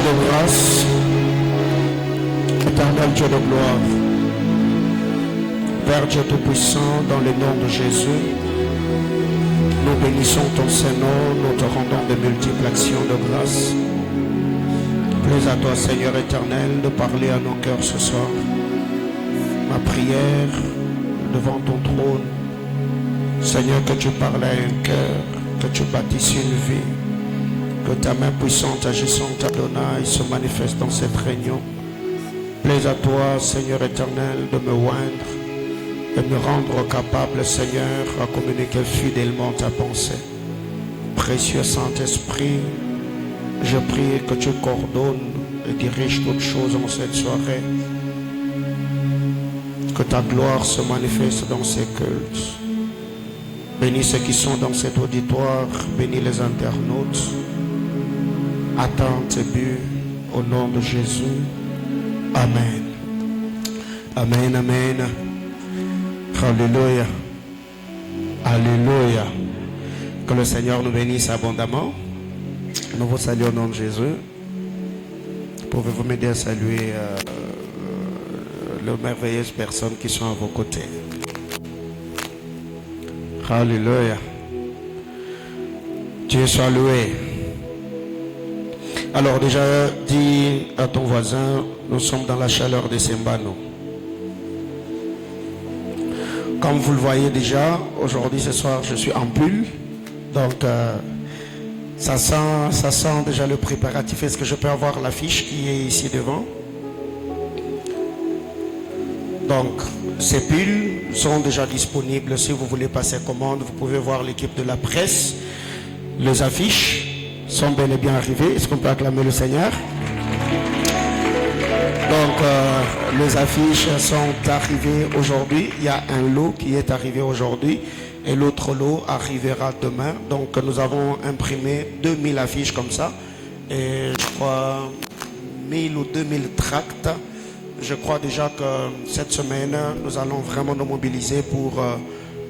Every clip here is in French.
de grâce, éternel Dieu de gloire, Père Dieu Tout-Puissant, dans le nom de Jésus, nous bénissons ton Saint-Nom, nous te rendons de multiples actions de grâce. Plaise à toi, Seigneur éternel, de parler à nos cœurs ce soir. Ma prière devant ton trône, Seigneur, que tu parles à un cœur, que tu bâtisses une vie, que ta main puissante agissante Adonai se manifeste dans cette réunion. Plaise à toi, Seigneur éternel, de me oindre et me rendre capable, Seigneur, à communiquer fidèlement ta pensée. Précieux Saint-Esprit, je prie que tu coordonnes et diriges toutes choses en cette soirée. Que ta gloire se manifeste dans ces cultes. Bénis ceux qui sont dans cet auditoire, bénis les internautes. Attends tes buts au nom de Jésus. Amen. Amen, amen. Alléluia. Alléluia. Que le Seigneur nous bénisse abondamment. Nous vous saluons au nom de Jésus. Pouvez-vous m'aider à saluer les merveilleuses personnes qui sont à vos côtés? Alléluia. Dieu soit loué. Alors déjà, dis à ton voisin, nous sommes dans la chaleur de Simbano. Comme vous le voyez déjà, aujourd'hui, ce soir, je suis en pull. Donc, ça sent déjà le préparatif. Est-ce que je peux avoir l'affiche qui est ici devant? Donc, ces pulls sont déjà disponibles. Si vous voulez passer commande, vous pouvez voir l'équipe de la presse. Les affiches sont bel et bien arrivées. Est-ce qu'on peut acclamer le Seigneur? Donc, les affiches sont arrivées aujourd'hui. Il y a un lot qui est arrivé aujourd'hui et l'autre lot arrivera demain. Donc, nous avons imprimé 2000 affiches comme ça. Et je crois 1000 ou 2000 tracts. Je crois déjà que cette semaine, nous allons vraiment nous mobiliser pour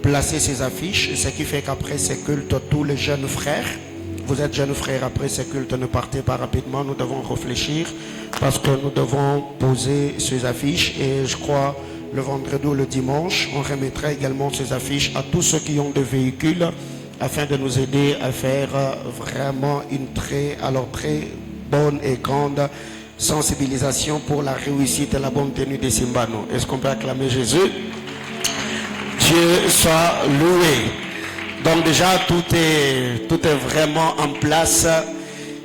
placer ces affiches. Ce qui fait qu'après ces cultes, tous les jeunes frères, vous êtes jeunes frères, après ces cultes, ne partez pas rapidement. Nous devons réfléchir parce que nous devons poser ces affiches. Et je crois le vendredi ou le dimanche, on remettra également ces affiches à tous ceux qui ont des véhicules afin de nous aider à faire vraiment une très bonne et grande sensibilisation pour la réussite et la bonne tenue des Simbano. Est-ce qu'on peut acclamer Jésus? Dieu soit loué. Donc déjà, tout est vraiment en place.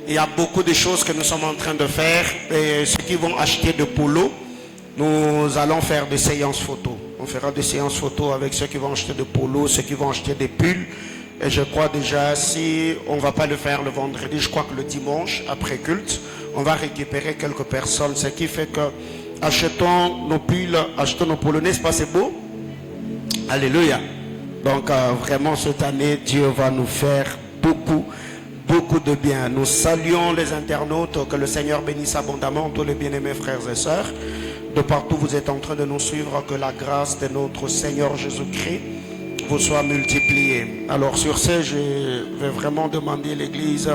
Il y a beaucoup de choses que nous sommes en train de faire. Et ceux qui vont acheter de polo, nous allons faire des séances photos. On fera des séances photos avec ceux qui vont acheter de polo, ceux qui vont acheter des pulls. Et je crois déjà, si on ne va pas le faire le vendredi, je crois que le dimanche, après culte, on va récupérer quelques personnes. Ce qui fait que achetons nos pulls, achetons nos polos. N'est-ce pas, c'est beau? Alléluia. Donc vraiment cette année, Dieu va nous faire beaucoup de bien. Nous saluons les internautes, que le Seigneur bénisse abondamment tous les bien-aimés frères et sœurs. De partout vous êtes en train de nous suivre, que la grâce de notre Seigneur Jésus-Christ vous soit multipliée. Alors sur ce, je vais vraiment demander à l'Église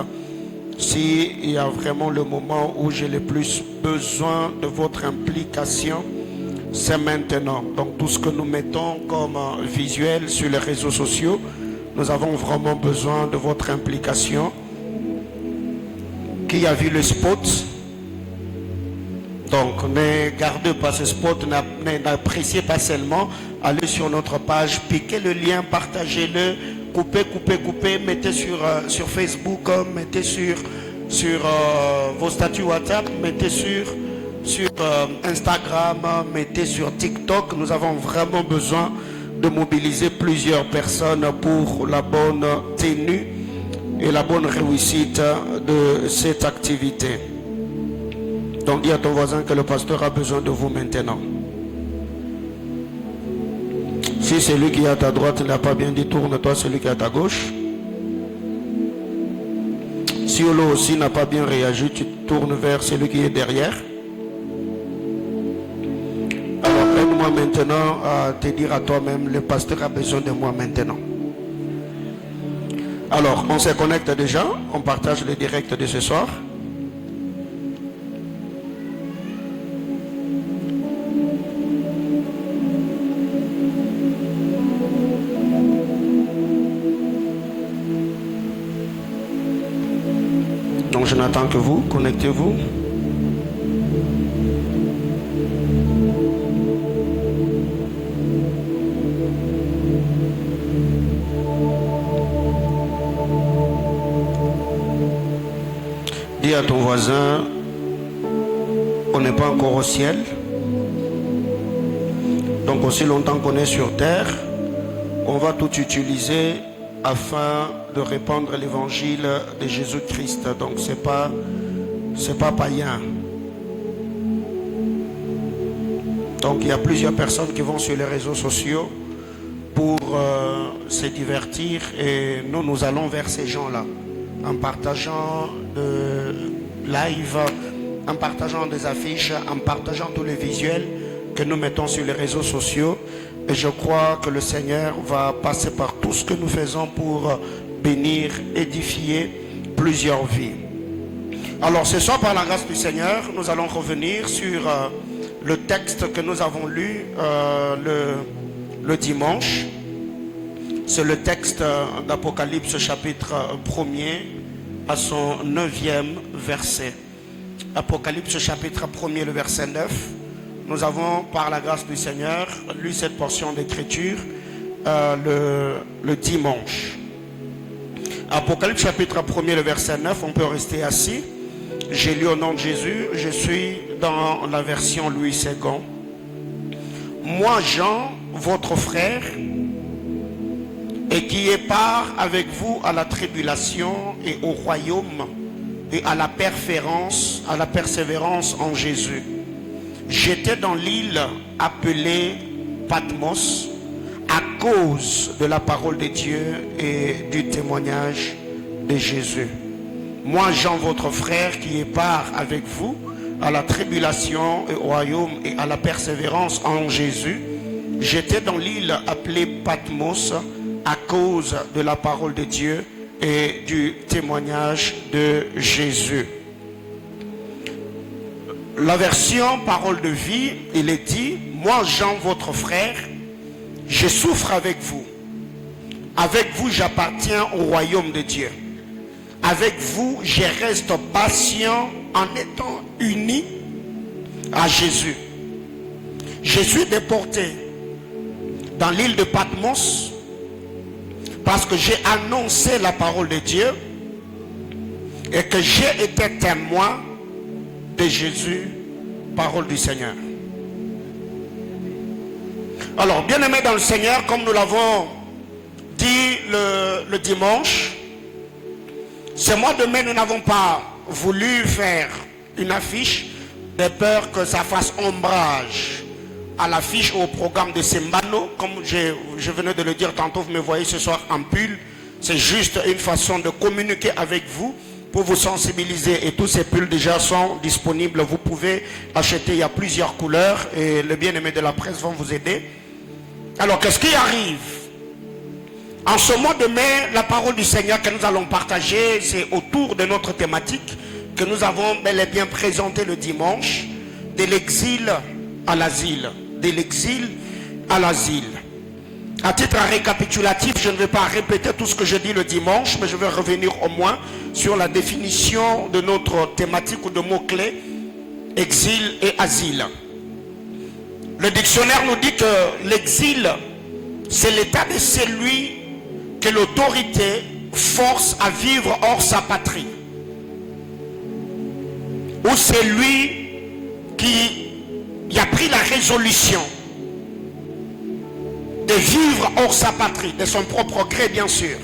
s'il y a vraiment le moment où j'ai le plus besoin de votre implication. C'est maintenant. Donc tout ce que nous mettons comme visuel sur les réseaux sociaux, nous avons vraiment besoin de votre implication. Qui a vu le spot? Donc ne gardez pas ce spot, n'appréciez pas seulement. Allez sur notre page, piquez le lien, partagez-le, coupez, mettez sur Facebook, mettez sur vos statuts WhatsApp, mettez sur Instagram, mettez sur TikTok. Nous avons vraiment besoin de mobiliser plusieurs personnes pour la bonne tenue et la bonne réussite de cette activité. Donc dis à ton voisin que le pasteur a besoin de vous maintenant. Si celui qui est à ta droite n'a pas bien dit, tourne-toi celui qui est à ta gauche. Si Olo aussi n'a pas bien réagi, tu tournes vers celui qui est derrière. Alors aide-moi maintenant à te dire à toi-même, le pasteur a besoin de moi maintenant. Alors on se connecte déjà, on partage le direct de ce soir. n'attend que vous. Connectez-vous. Dis à ton voisin, on n'est pas encore au ciel. Donc aussi longtemps qu'on est sur terre, on va tout utiliser afin de répandre l'évangile de Jésus-Christ. Donc c'est pas païen. Donc il y a plusieurs personnes qui vont sur les réseaux sociaux pour se divertir, et nous allons vers ces gens-là en partageant de live, en partageant des affiches, en partageant tous les visuels que nous mettons sur les réseaux sociaux. Et je crois que le Seigneur va passer par tout ce que nous faisons pour bénir, édifier plusieurs vies. Alors ce soir, par la grâce du Seigneur, nous allons revenir sur le texte que nous avons lu le dimanche. C'est le texte d'Apocalypse chapitre 1er à son 9e verset. Apocalypse chapitre 1er, le verset 9. Nous avons, par la grâce du Seigneur, lu cette portion d'écriture le dimanche. Apocalypse chapitre 1er, le verset 9, on peut rester assis. J'ai lu au nom de Jésus, je suis dans la version Louis II. Moi, Jean, votre frère, et qui est part avec vous à la tribulation et au royaume et à la persévérance en Jésus. J'étais dans l'île appelée Patmos à cause de la parole de Dieu et du témoignage de Jésus. Moi, Jean, votre frère, qui est part avec vous à la tribulation et au royaume et à la persévérance en Jésus, j'étais dans l'île appelée Patmos à cause de la parole de Dieu et du témoignage de Jésus. La version parole de vie, il est dit, moi Jean votre frère, je souffre avec vous. Avec vous j'appartiens au royaume de Dieu. Avec vous je reste patient en étant uni à Jésus. Je suis déporté dans l'île de Patmos parce que j'ai annoncé la parole de Dieu et que j'ai été témoin de Jésus, parole du Seigneur. Alors, bien-aimés dans le Seigneur, comme nous l'avons dit le dimanche, ce mois de mai, nous n'avons pas voulu faire une affiche de peur que ça fasse ombrage à l'affiche au programme de Simbano. Comme je venais de le dire tantôt, vous me voyez ce soir en pull. C'est juste une façon de communiquer avec vous pour vous sensibiliser. Et tous ces pulls déjà sont disponibles. Vous pouvez acheter, il y a plusieurs couleurs et les bien-aimés de la presse vont vous aider. Alors, qu'est-ce qui arrive? En ce mois de mai, la parole du Seigneur que nous allons partager, c'est autour de notre thématique que nous avons bel et bien présenté le dimanche, de l'exil à l'asile. De l'exil à l'asile. À titre récapitulatif, je ne vais pas répéter tout ce que je dis le dimanche, mais je vais revenir au moins sur la définition de notre thématique ou de mots-clés, exil et asile. Le dictionnaire nous dit que l'exil, c'est l'état de celui que l'autorité force à vivre hors sa patrie. Ou c'est lui qui a pris la résolution de vivre hors sa patrie, de son propre gré bien sûr.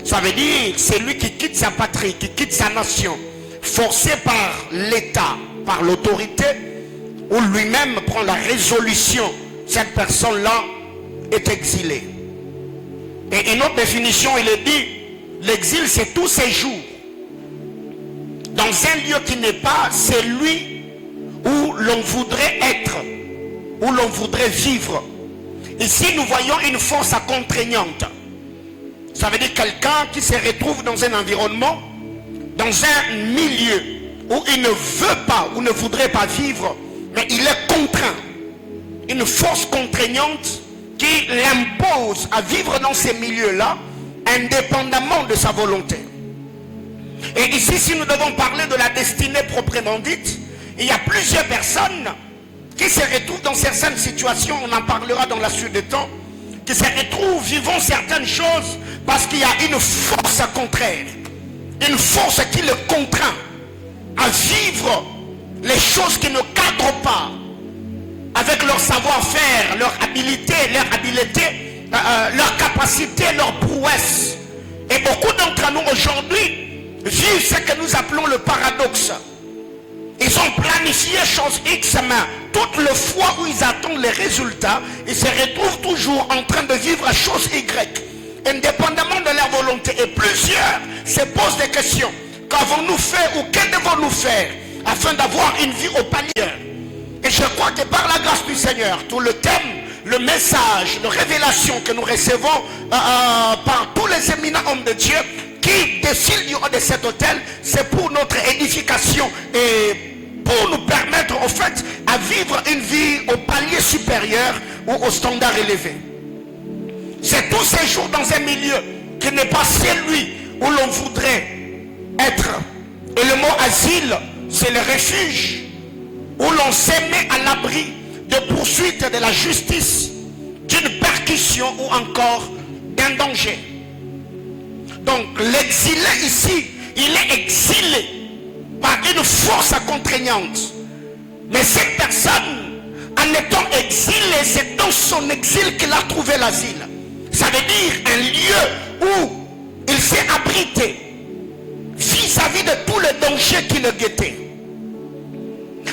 Ça veut dire c'est lui qui quitte sa patrie, qui quitte sa nation, forcé par l'État, par l'autorité, ou lui-même prend la résolution. Cette personne-là est exilée. Et une autre définition, il est dit, l'exil c'est tout séjour dans un lieu qui n'est pas celui où l'on voudrait être, où l'on voudrait vivre. Ici, nous voyons une force contraignante. Ça veut dire quelqu'un qui se retrouve dans un environnement, dans un milieu où il ne veut pas ou ne voudrait pas vivre, mais il est contraint. Une force contraignante qui l'impose à vivre dans ces milieux-là, indépendamment de sa volonté. Et ici, si nous devons parler de la destinée proprement dite, il y a plusieurs personnes qui se retrouvent dans certaines situations, on en parlera dans la suite des temps, qui se retrouvent vivant certaines choses parce qu'il y a une force contraire, une force qui les contraint à vivre les choses qui ne cadrent pas avec leur savoir-faire, leur habileté, leur capacité, leur prouesse. Et beaucoup d'entre nous aujourd'hui vivent ce que nous appelons le paradoxe. Ils ont planifié chose X, mais toute le fois où ils attendent les résultats, ils se retrouvent toujours en train de vivre chose Y, indépendamment de leur volonté. Et plusieurs se posent des questions. Qu'avons-nous fait ou que devons-nous faire afin d'avoir une vie au palier? Et je crois que par la grâce du Seigneur, tout le thème, le message, la révélation que nous recevons par tous les éminents hommes de Dieu qui défilent du haut de cet hôtel, c'est pour notre édification et pour nous permettre en fait à vivre une vie au palier supérieur ou au standard élevé. C'est tous ces jours dans un milieu qui n'est pas celui où l'on voudrait être. Et le mot asile, c'est le refuge où l'on se met à l'abri de poursuite de la justice, d'une percussion ou encore d'un danger. Donc l'exilé ici, il est exilé par une force contraignante. Mais cette personne, en étant exilée, c'est dans son exil qu'il a trouvé l'asile. Ça veut dire un lieu où il s'est abrité vis-à-vis de tous les dangers qui le guettaient.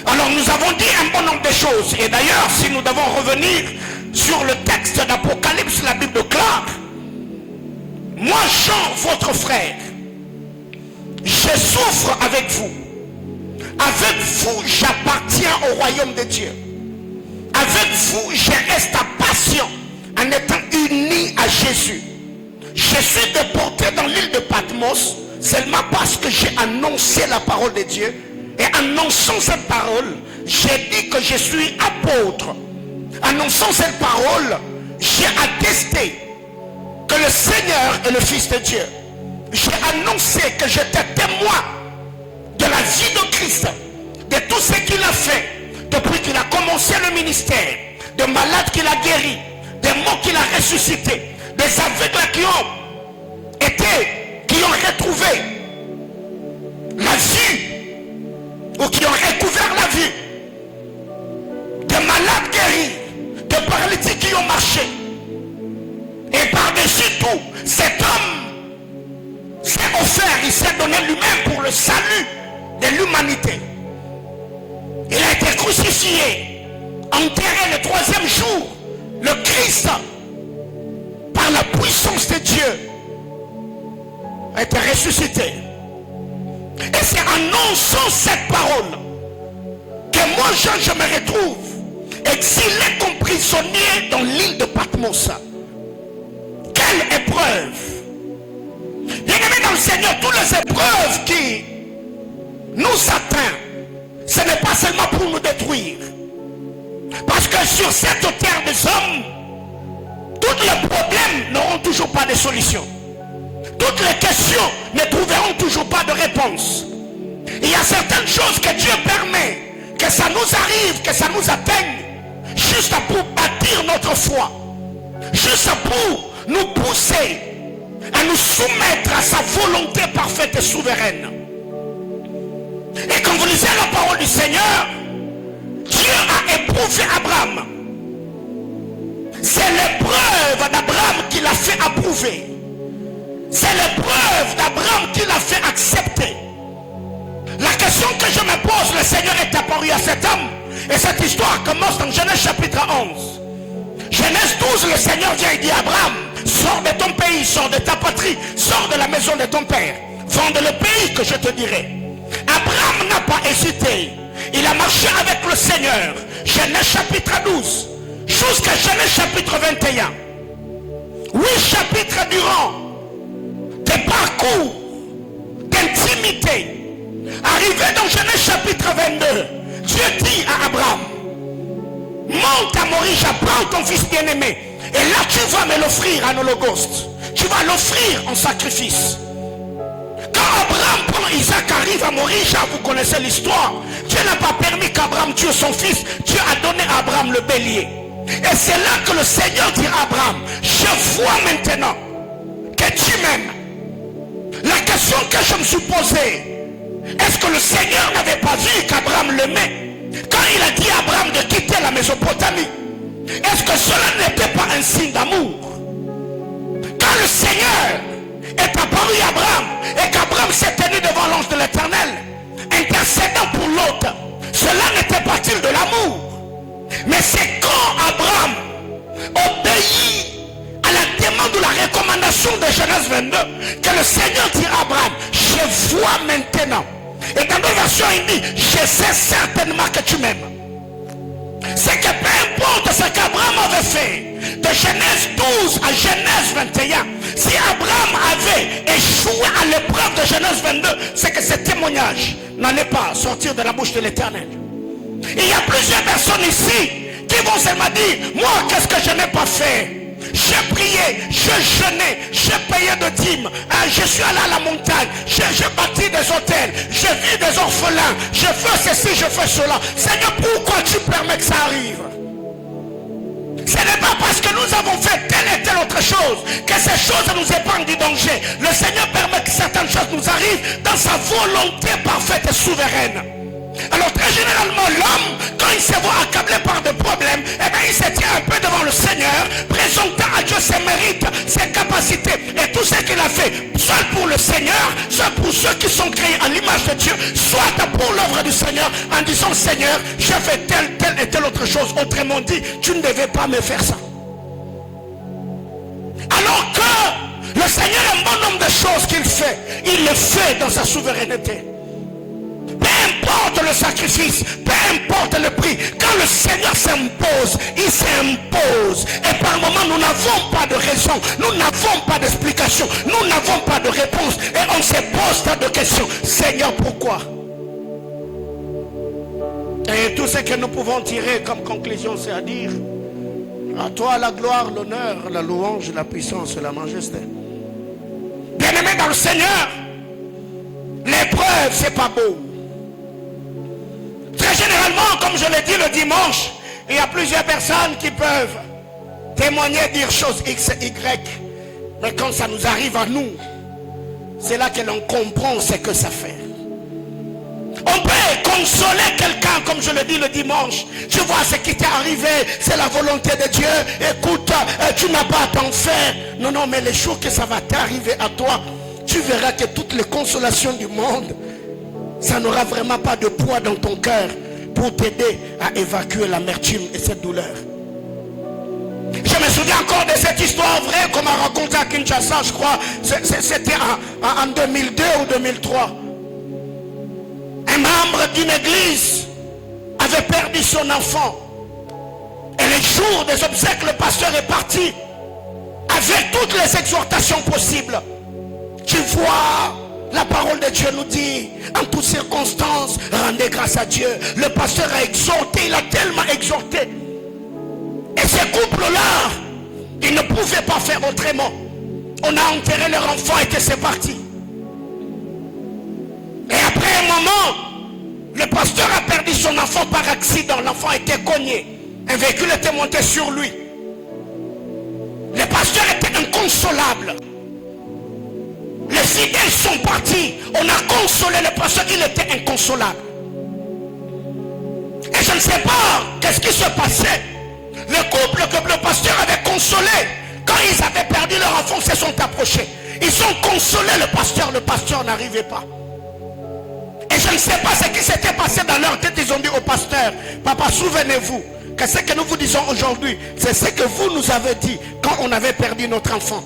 Alors nous avons dit un bon nombre de choses. Et d'ailleurs, si nous devons revenir sur le texte d'Apocalypse, la Bible déclare: moi Jean, votre frère, je souffre avec vous. Avec vous, j'appartiens au royaume de Dieu. Avec vous, je reste à patient en étant uni à Jésus. Je suis déporté dans l'île de Patmos seulement parce que j'ai annoncé la parole de Dieu. Et annonçant cette parole, j'ai dit que je suis apôtre. Annonçant cette parole, j'ai attesté que le Seigneur est le Fils de Dieu. J'ai annoncé que j'étais témoin de la vie de Christ, de tout ce qu'il a fait depuis qu'il a commencé le ministère, de malades qu'il a guéris, des morts qu'il a ressuscités, des aveugles qui ont retrouvé la vue ou qui ont recouvert la vue, des malades guéris, des paralytiques qui ont marché. Et par-dessus tout, cet homme s'est offert, il s'est donné lui-même pour le salut de l'humanité. Il a été crucifié, enterré le troisième jour. Le Christ, par la puissance de Dieu, a été ressuscité. Et c'est en annonçant cette parole que moi, je me retrouve exilé comme prisonnier dans l'île de Patmos. Quelle épreuve! Bien-aimés dans le Seigneur, toutes les épreuves qui nous atteignent, ce n'est pas seulement pour nous détruire. Parce que sur cette terre des hommes, tous les problèmes n'auront toujours pas de solution. Toutes les questions ne trouveront toujours pas de réponse. Il y a certaines choses que Dieu permet, que ça nous arrive, que ça nous atteigne, juste pour bâtir notre foi, juste pour nous pousser à nous soumettre à sa volonté parfaite et souveraine. Et quand vous lisez la parole du Seigneur, Dieu a éprouvé Abraham. C'est l'épreuve d'Abraham qui l'a fait approuver. C'est l'épreuve d'Abraham qui l'a fait accepter. La question que je me pose, le Seigneur est apparu à cet homme. Et cette histoire commence dans Genèse chapitre 11. Genèse 12, le Seigneur vient et dit à Abraham: sors de ton pays, sors de ta patrie, sors de la maison de ton père. Vends le pays que je te dirai. Abraham n'a pas hésité. Il a marché avec le Seigneur. Genèse chapitre 12 jusqu'à Genèse chapitre 21. 8 chapitres durant des parcours d'intimité. Arrivé dans Genèse chapitre 22, Dieu dit à Abraham: monte à Morie, j'apprends ton fils bien-aimé. Et là tu vas me l'offrir en holocauste. Tu vas l'offrir en sacrifice. Quand Abraham prend Isaac, arrive à mourir, vous connaissez l'histoire. Dieu n'a pas permis qu'Abraham tue son fils. Dieu a donné à Abraham le bélier. Et c'est là que le Seigneur dit à Abraham, je vois maintenant que tu m'aimes. La question que je me suis posée, est-ce que le Seigneur n'avait pas vu qu'Abraham l'aimait quand il a dit à Abraham de quitter la Mésopotamie? Est-ce que cela n'était pas un signe d'amour? Quand le Seigneur est apparu à Abraham et qu'Abraham s'est tenu devant l'ange de l'Éternel, intercédant pour l'autre, cela n'était pas-il de l'amour? Mais c'est quand Abraham obéit à la demande ou la recommandation de Genèse 22 que le Seigneur dit à Abraham, je vois maintenant. Et dans nos versions il dit, je sais certainement que tu m'aimes. C'est que peu importe ce qu'Abraham avait fait, de Genèse 12 à Genèse 21, si Abraham avait échoué à l'épreuve de Genèse 22, c'est que ce témoignage n'allait pas sortir de la bouche de l'Éternel. Il y a plusieurs personnes ici qui vont seulement dire, moi qu'est-ce que je n'ai pas fait? J'ai prié, je jeûnais, j'ai payé de dîmes, je suis allé à la montagne, j'ai bâti des hôtels, j'ai vu des orphelins, je fais ceci, je fais cela. Seigneur, pourquoi tu permets que ça arrive? Ce n'est pas parce que nous avons fait telle et telle autre chose que ces choses nous épargnent du danger. Le Seigneur permet que certaines choses nous arrivent dans sa volonté parfaite et souveraine. Alors très généralement l'homme, quand il se voit accablé par des problèmes, eh bien il se tient un peu devant le Seigneur, présentant à Dieu ses mérites, ses capacités et tout ce qu'il a fait, soit pour le Seigneur, soit pour ceux qui sont créés à l'image de Dieu, soit pour l'œuvre du Seigneur, en disant Seigneur, j'ai fait telle et telle autre chose, autrement dit, tu ne devais pas me faire ça. Alors que le Seigneur a un bon nombre de choses qu'il fait, il le fait dans sa souveraineté. Peu importe le sacrifice, peu importe le prix, quand le Seigneur s'impose, il s'impose. Et par moments, nous n'avons pas de raison, nous n'avons pas d'explication, nous n'avons pas de réponse. Et on se pose tas de questions. Seigneur, pourquoi? Et tout ce que nous pouvons tirer comme conclusion, c'est à dire, à toi la gloire, l'honneur, la louange, la puissance, la majesté. Bien-aimé dans le Seigneur, l'épreuve, c'est pas beau. Très généralement, comme je l'ai dit le dimanche, il y a plusieurs personnes qui peuvent témoigner, dire choses X et Y. Mais quand ça nous arrive à nous, c'est là que l'on comprend ce que ça fait. On peut consoler quelqu'un, comme je le dis le dimanche. Tu vois ce qui t'est arrivé, c'est la volonté de Dieu. Écoute, tu n'as pas à t'en faire. Non, non, mais les jours que ça va t'arriver à toi, tu verras que toutes les consolations du monde, ça n'aura vraiment pas de poids dans ton cœur pour t'aider à évacuer l'amertume et cette douleur. Je me souviens encore de cette histoire vraie qu'on m'a racontée à Kinshasa, je crois. C'était en 2002 ou 2003. Un membre d'une église avait perdu son enfant. Et le jour des obsèques, le pasteur est parti avec toutes les exhortations possibles. Tu vois, la parole de Dieu nous dit, en toutes circonstances, rendez grâce à Dieu. Le pasteur a exhorté, il a tellement exhorté. Et ces couples-là, ils ne pouvaient pas faire autrement. On a enterré leur enfant et que c'est parti. Et après un moment, le pasteur a perdu son enfant par accident. L'enfant était cogné. Un véhicule était monté sur lui. Le pasteur était inconsolable. Les fidèles sont partis. On a consolé le pasteur, il était inconsolable. Et je ne sais pas qu'est-ce qui se passait. Le couple que le pasteur avait consolé, quand ils avaient perdu leur enfant, se sont approchés. Ils ont consolé le pasteur n'arrivait pas. Et je ne sais pas ce qui s'était passé dans leur tête. Ils ont dit au pasteur, papa, souvenez-vous que ce que nous vous disons aujourd'hui, c'est ce que vous nous avez dit quand on avait perdu notre enfant.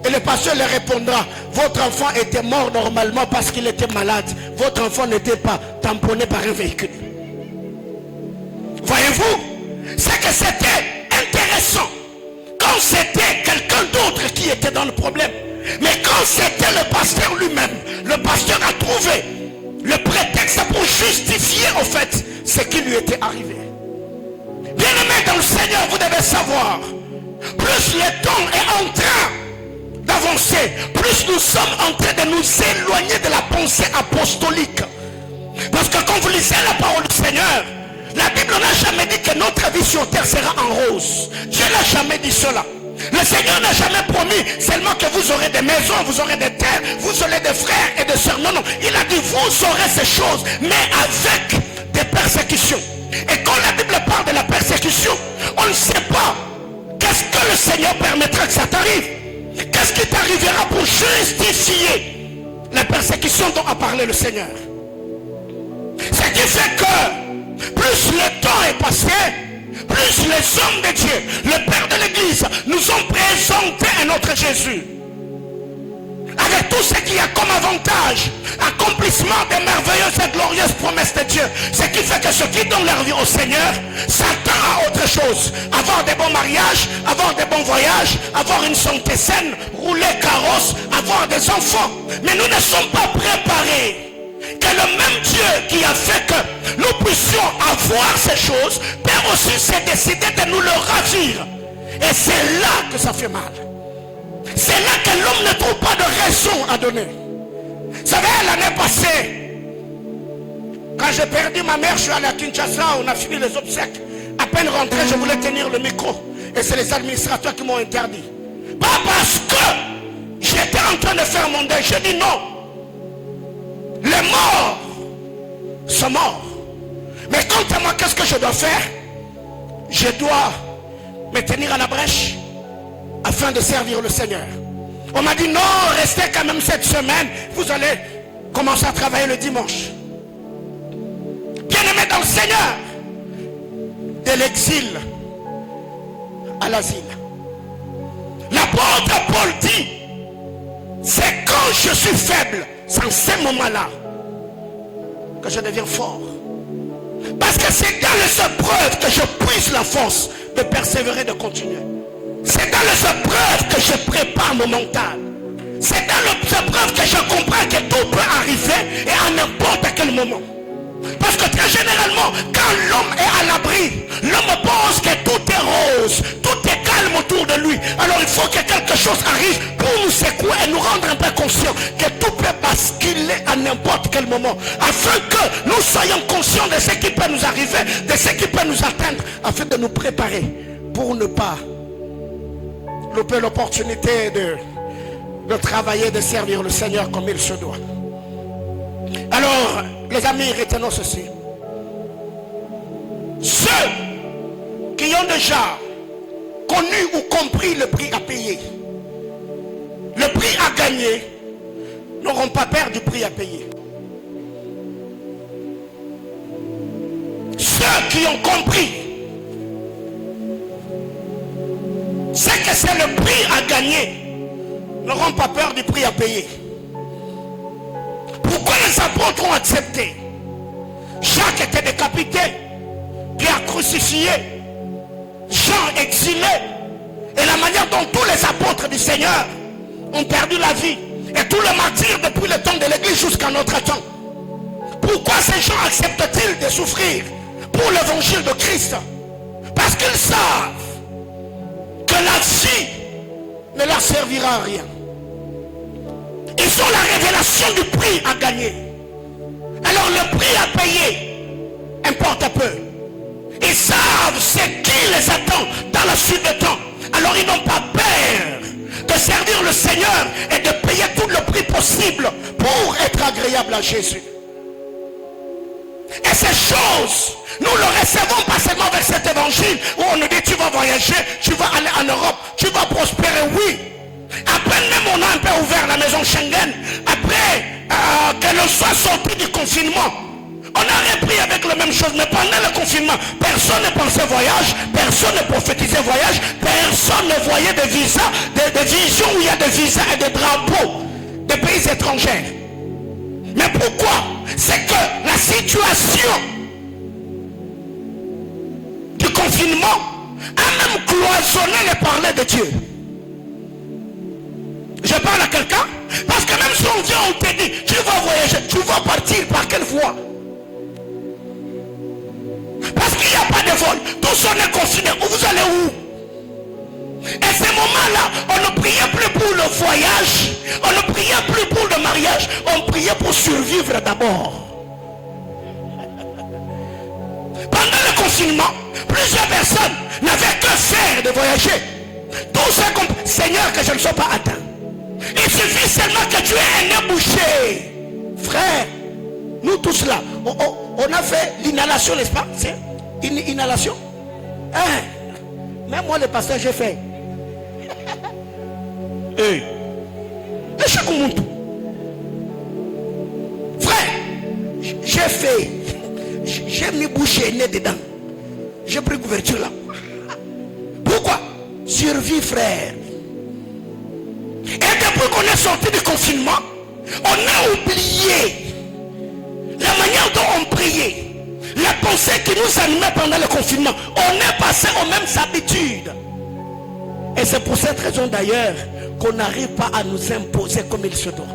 Et le pasteur leur répondra, votre enfant était mort normalement parce qu'il était malade. Votre enfant n'était pas tamponné par un véhicule. Voyez-vous, c'est que c'était intéressant quand c'était quelqu'un d'autre qui était dans le problème. Mais quand c'était le pasteur lui-même, le pasteur a trouvé le prétexte pour justifier au fait ce qui lui était arrivé. Bien-aimé dans le Seigneur, vous devez savoir, plus le temps est en train d'avancer, plus nous sommes en train de nous éloigner de la pensée apostolique. Parce que quand vous lisez la parole du Seigneur, la Bible n'a jamais dit que notre vie sur terre sera en rose. Dieu n'a jamais dit cela. Le Seigneur n'a jamais promis seulement que vous aurez des maisons, vous aurez des terres, vous aurez des frères et des sœurs. Non, non. Il a dit vous aurez ces choses, mais avec des persécutions. Et quand la Bible parle de la persécution, on ne sait pas qu'est-ce que le Seigneur permettra que ça t'arrive. Qu'est-ce qui t'arrivera pour justifier la persécution dont a parlé le Seigneur. Ce qui fait que plus le temps est passé, plus les hommes de Dieu, le Père de l'Église, nous ont présenté un autre Jésus. Avec tout ce qu'il y a comme avantage, accomplissement des merveilleuses et glorieuses promesses de Dieu. Ce qui fait que ceux qui donnent leur vie au Seigneur s'attendent à autre chose. Avoir des bons mariages, avoir des bons voyages, avoir une santé saine, rouler carrosse, avoir des enfants. Mais nous ne sommes pas préparés. Que le même Dieu qui a fait que nous puissions avoir ces choses, peut aussi s'est décidé de nous le ravir. Et c'est là que ça fait mal. C'est là que l'homme ne trouve pas de raison à donner. Vous savez, l'année passée, quand j'ai perdu ma mère, je suis allé à Kinshasa, on a fini les obsèques. À peine rentré, je voulais tenir le micro. Et c'est les administrateurs qui m'ont interdit. Pas parce que j'étais en train de faire mon deuil. J'ai dit non. Les morts sont morts. Mais quant à moi, qu'est-ce que je dois faire? Je dois me tenir à la brèche afin de servir le Seigneur. On m'a dit non, restez quand même cette semaine. Vous allez commencer à travailler le dimanche. Bien-aimés dans le Seigneur, de l'exil à l'asile. L'apôtre Paul dit, c'est quand je suis faible, c'est en ces moments-là que je deviens fort. Parce que c'est dans les épreuves que je puise la force de persévérer, de continuer. C'est dans les épreuves que je prépare mon mental. C'est dans les épreuves que je comprends que tout peut arriver et à n'importe quel moment. Parce que très généralement, quand l'homme est à l'abri, l'homme pense que tout est rose, tout est calme autour de lui. Alors il faut que quelque chose arrive pour nous secouer et nous rendre un peu conscients que tout peut basculer à n'importe quel moment. Afin que nous soyons conscients de ce qui peut nous arriver, de ce qui peut nous atteindre, afin de nous préparer pour ne pas louper l'opportunité de travailler, de servir le Seigneur comme il se doit. Alors, les amis, retenons ceci. Ceux qui ont déjà connu ou compris le prix à payer, le prix à gagner, n'auront pas peur du prix à payer. Ceux qui ont compris ce que c'est le prix à gagner, n'auront pas peur du prix à payer. Pourquoi les apôtres ont accepté? Jacques était décapité, Pierre crucifié, Jean exilé, et la manière dont tous les apôtres du Seigneur ont perdu la vie, et tous les martyrs depuis le temps de l'Église jusqu'à notre temps. Pourquoi ces gens acceptent-ils de souffrir pour l'évangile de Christ? Parce qu'ils savent que la vie ne leur servira à rien. Ils ont la révélation du prix à gagner. Alors le prix à payer importe peu. Ils savent ce qui les attend dans la suite de temps. Alors ils n'ont pas peur de servir le Seigneur et de payer tout le prix possible pour être agréable à Jésus. Et ces choses, nous le recevons pas seulement avec cet évangile où on nous dit tu vas voyager, tu vas aller en Europe, tu vas prospérer, oui. Après même on a un peu ouvert la maison Schengen, après que l'on soit sorti du confinement, on a repris avec la même chose, mais pendant le confinement, personne ne pensait voyage, personne ne prophétisait voyage, personne ne voyait des visas, des visions où il y a des visas et des drapeaux des pays étrangers. Mais pourquoi? C'est que la situation du confinement a même cloisonné les parler de Dieu. Je parle à quelqu'un, parce que même si on vient, on te dit, tu vas voyager, tu vas partir par quelle voie? Parce qu'il n'y a pas de vol, tous on est confinés, vous allez où? Et ces moments-là, on ne priait plus pour le voyage, on ne priait plus pour le mariage, on priait pour survivre d'abord. Pendant le confinement, plusieurs personnes n'avaient que faire de voyager. Tout ça comme Seigneur, que je ne sois pas atteint. Il suffit seulement que tu aies un nez bouché. Frère, nous tous là, on a fait l'inhalation, n'est-ce pas? C'est une inhalation. Hein? Même moi, le pasteur, j'ai fait. Hey. Frère, j'ai fait. J'ai mis bouche et nez dedans. J'ai pris couverture là. Pourquoi? Survie, frère. Et depuis qu'on est sorti du confinement, on a oublié la manière dont on priait, la pensée qui nous animait pendant le confinement. On est passé aux mêmes habitudes. Et c'est pour cette raison d'ailleurs qu'on n'arrive pas à nous imposer comme il se doit.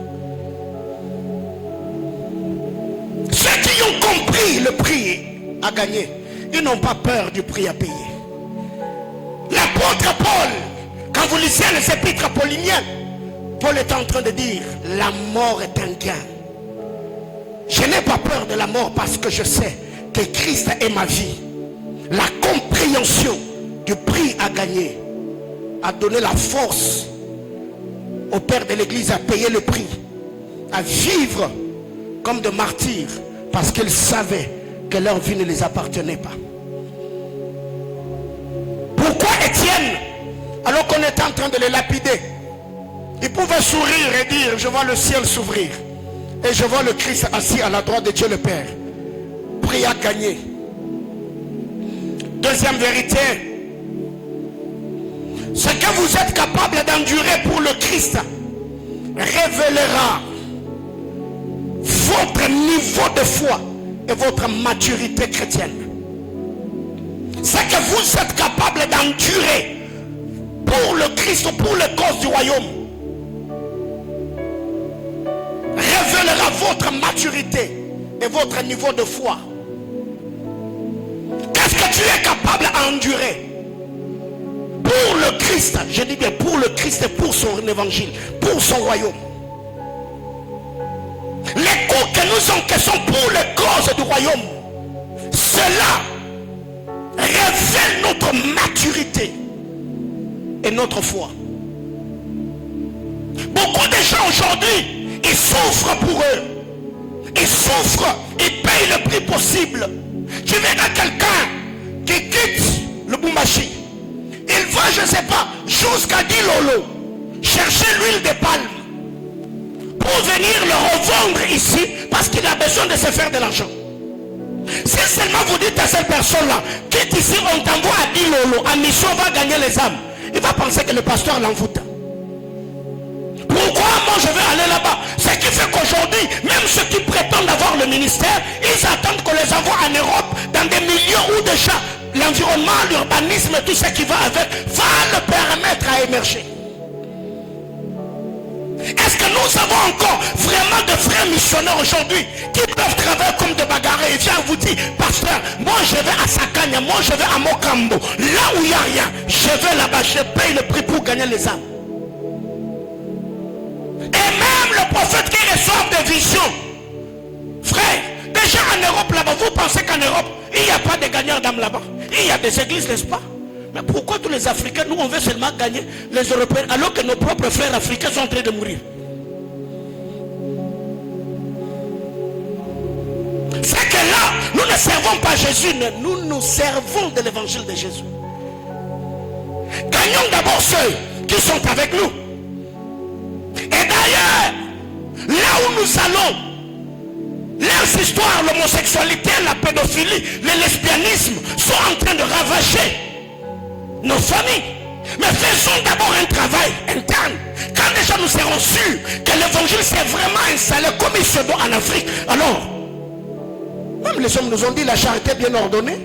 Ceux qui ont compris le prix à gagner, ils n'ont pas peur du prix à payer. L'apôtre Paul, quand vous lisez les épîtres pauliniens, Paul est en train de dire, la mort est un gain. Je n'ai pas peur de la mort parce que je sais que Christ est ma vie. La compréhension du prix à gagner a donné la force au Père de l'Église à payer le prix, à vivre comme de martyrs parce qu'ils savaient que leur vie ne les appartenait pas. Pourquoi Étienne, alors qu'on était en train de les lapider, il pouvait sourire et dire, je vois le ciel s'ouvrir et je vois le Christ assis à la droite de Dieu le Père. Prix à gagner. Deuxième vérité, ce que vous êtes capable d'endurer pour le Christ révélera votre niveau de foi et votre maturité chrétienne. Ce que vous êtes capable d'endurer pour le Christ ou pour le cause du royaume révélera votre maturité et votre niveau de foi. Qu'est-ce que tu es capable d'endurer pour le Christ? Je dis bien pour le Christ et pour son évangile, pour son royaume. Les coups que nous encaissons pour les causes du royaume, cela révèle notre maturité et notre foi. Beaucoup de gens aujourd'hui, ils souffrent pour eux. Ils souffrent, ils payent le prix possible. Tu verras quelqu'un qui quitte le Bumbashi. Il va, je ne sais pas, jusqu'à Dilolo, chercher l'huile de palme pour venir le revendre ici parce qu'il a besoin de se faire de l'argent. Si seulement vous dites à cette personne-là, quitte ici, on t'envoie à Dilolo, à mission, va gagner les âmes, il va penser que le pasteur l'envoûte. Pourquoi moi je vais aller là-bas? Ce qui fait qu'aujourd'hui, même ceux qui prétendent avoir le ministère, ils attendent qu'on les envoie en Europe, dans des milieux où déjà l'environnement, l'urbanisme, tout ce qui va avec, va le permettre à émerger. Est-ce que nous avons encore vraiment de vrais missionnaires aujourd'hui qui peuvent travailler comme des bagarrés et viennent vous dire, pasteur, moi je vais à Sakanya, moi je vais à Mokambo, là où il n'y a rien, je vais là-bas, je paye le prix pour gagner les âmes. Et même le prophète qui reçoit des visions, frère, déjà en Europe là-bas, vous pensez qu'en Europe, il n'y a pas de gagnants d'âmes là-bas? Il y a des églises, n'est-ce pas? Mais pourquoi tous les Africains, nous on veut seulement gagner les Européens alors que nos propres frères africains sont en train de mourir? C'est que là, nous ne servons pas Jésus, mais nous servons de l'évangile de Jésus. Gagnons d'abord ceux qui sont avec nous. Et d'ailleurs, là où nous allons, leurs histoires, l'homosexualité, la pédophilie, le lesbianisme sont en train de ravager nos familles. Mais faisons d'abord un travail interne. Quand déjà nous serons sûrs que l'évangile s'est vraiment installé comme il se doit en Afrique, alors, même les hommes nous ont dit la charité bien ordonnée.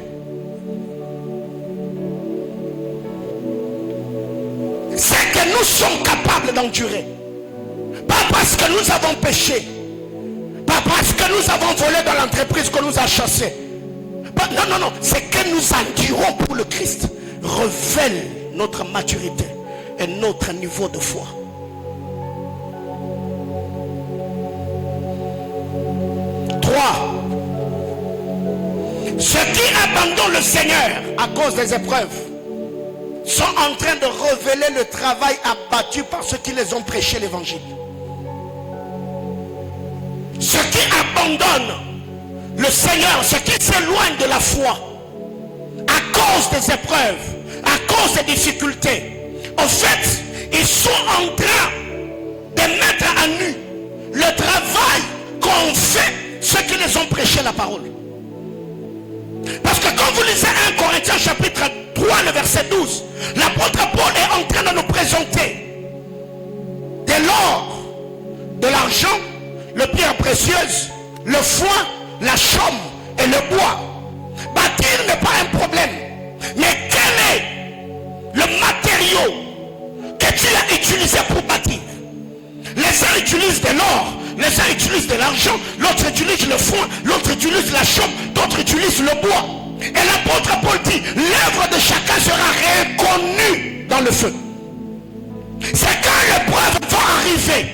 C'est que nous sommes capables d'endurer. Pas parce que nous avons péché. Pas parce que nous avons volé dans l'entreprise qu'on nous a chassés. Non. C'est que nous endurons pour le Christ. Révèle notre maturité. un autre niveau de foi. Trois, ceux qui abandonnent le Seigneur à cause des épreuves sont en train de révéler le travail abattu par ceux qui les ont prêché l'évangile. Ceux qui abandonnent le Seigneur, ceux qui s'éloignent de la foi à cause des épreuves, à cause des difficultés, en fait, ils sont en train de mettre à nu le travail qu'ont fait ceux qui les ont prêché la parole. Parce que quand vous lisez 1 Corinthiens chapitre 3, le verset 12, l'apôtre Paul est en train de nous présenter de l'or, de l'argent, le pierre précieuse, le foin, la chaume et le bois. Bâtir n'est pas un problème. Mais quel est le matériau que tu as utilisé pour bâtir? Les uns utilisent de l'or, les uns utilisent de l'argent, l'autre utilise le foin, l'autre utilise la chaume, d'autres utilisent le bois. Et l'apôtre Paul dit, l'œuvre de chacun sera reconnue dans le feu. C'est quand l'épreuve va arriver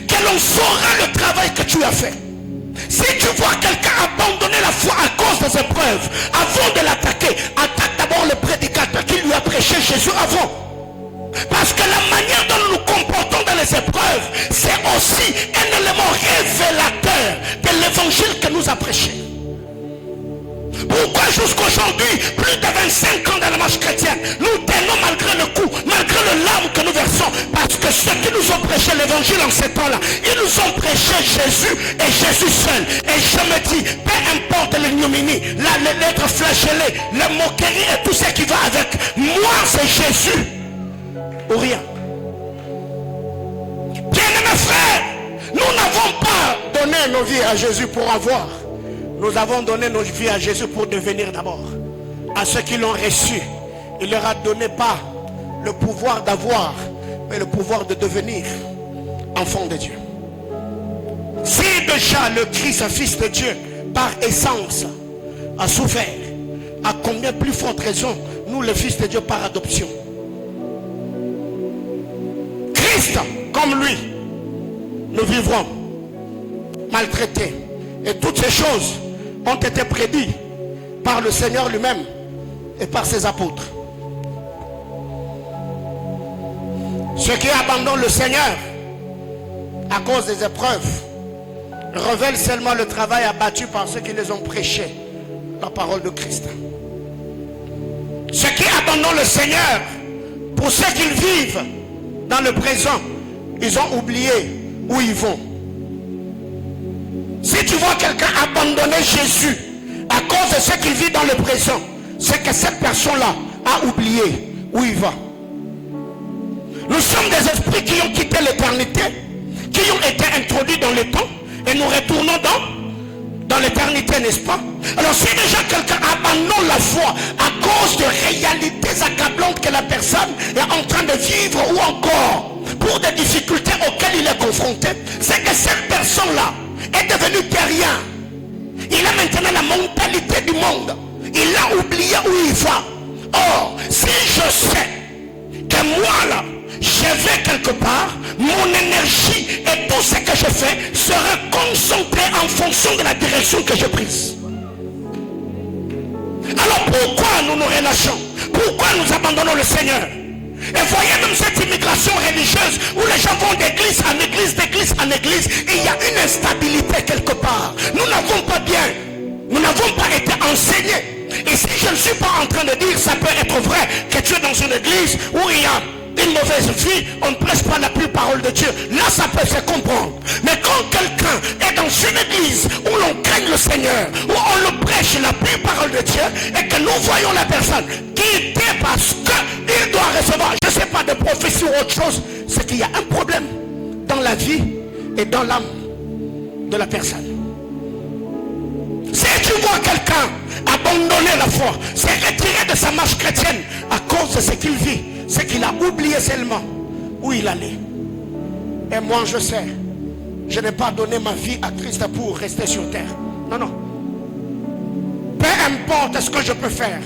que l'on saura le travail que tu as fait. Si tu vois quelqu'un abandonner la foi à cause des épreuves, avant de l'attaquer, attaque d'abord le prédicateur qui lui a prêché Jésus avant. Parce que la manière dont nous nous comportons dans les épreuves, c'est aussi un élément révélateur de l'évangile que nous a prêché. Pourquoi jusqu'aujourd'hui, plus de 25 ans dans la marche chrétienne, nous tenons malgré le coup, malgré le larme que nous versons? Parce que ceux qui nous ont prêché l'évangile en ces temps-là, ils nous ont prêché Jésus et Jésus seul. Et je me dis, peu importe l'ignominie, la lettre flagellée, la moquerie et tout ce qui va avec, moi c'est Jésus ou rien. Bien-aimés frères, nous n'avons pas donné nos vies à Jésus pour avoir. Nous avons donné nos vies à Jésus pour devenir d'abord. À ceux qui l'ont reçu, il leur a donné pas le pouvoir d'avoir, mais le pouvoir de devenir enfant de Dieu. Si déjà le Christ, fils de Dieu, par essence, a souffert, à combien plus forte raison, nous les fils de Dieu par adoption? Christ, comme lui, nous vivrons maltraités. Et toutes ces choses ont été prédites par le Seigneur lui-même et par ses apôtres. Ceux qui abandonnent le Seigneur à cause des épreuves révèlent seulement le travail abattu par ceux qui les ont prêché la parole de Christ. Ceux qui abandonnent le Seigneur, pour ceux qui vivent dans le présent, ils ont oublié où ils vont. Si tu vois quelqu'un abandonner Jésus à cause de ce qu'il vit dans le présent, c'est que cette personne-là a oublié où il va. Nous sommes des esprits qui ont quitté l'éternité, qui ont été introduits dans le temps, et nous retournons dans l'éternité, n'est-ce pas? Alors si déjà quelqu'un abandonne la foi à cause de réalités accablantes que la personne est en train de vivre, ou encore pour des difficultés auxquelles il est confronté, c'est que cette personne-là est devenu terrien. Il a maintenant la mentalité du monde. Il a oublié où il va. Or, si je sais que moi là, je vais quelque part, mon énergie et tout ce que je fais sera concentré en fonction de la direction que je prise. Alors pourquoi nous nous relâchons? Pourquoi nous abandonnons le Seigneur? Et voyez même cette immigration religieuse où les gens vont d'église en église, d'église en église, et il y a une instabilité quelque part. Nous n'avons pas bien, nous n'avons pas été enseignés. Et si je ne suis pas en train de dire, ça peut être vrai, que tu es dans une église où il y a une mauvaise vie, on ne prêche pas la pure parole de Dieu. Là, ça peut se comprendre. Mais quand quelqu'un est dans une église où l'on craigne le Seigneur, où on le prêche la pure parole de Dieu, et que nous voyons la personne quitter parce qu'il doit recevoir, je ne sais pas, de prophétie ou autre chose, c'est qu'il y a un problème dans la vie et dans l'âme de la personne. Si tu vois quelqu'un abandonner la foi, c'est retirer de sa marche chrétienne à cause de ce qu'il vit, c'est qu'il a oublié seulement où il allait. Et moi je sais, je n'ai pas donné ma vie à Christ pour rester sur terre. Non, non. Peu importe ce que je peux faire,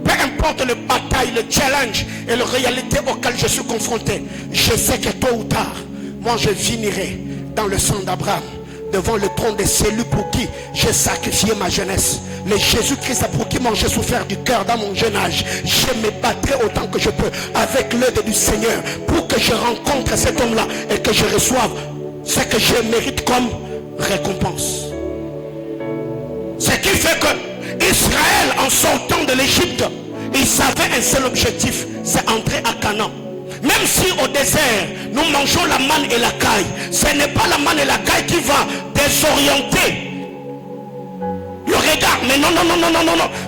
peu importe les batailles, le challenge et la réalité auxquelles je suis confronté, je sais que tôt ou tard, moi je finirai dans le sang d'Abraham, devant le trône de celui pour qui j'ai sacrifié ma jeunesse. Le Jésus-Christ pour qui moi j'ai souffert du cœur dans mon jeune âge. Je me battrai autant que je peux avec l'aide du Seigneur pour que je rencontre cet homme-là et que je reçoive ce que je mérite comme récompense. Ce qui fait que Israël, en sortant de l'Égypte, il savait un seul objectif, c'est entrer à Canaan. Même si au désert, nous mangeons la manne et la caille, ce n'est pas la manne et la caille qui va désorienter le regard. Mais non.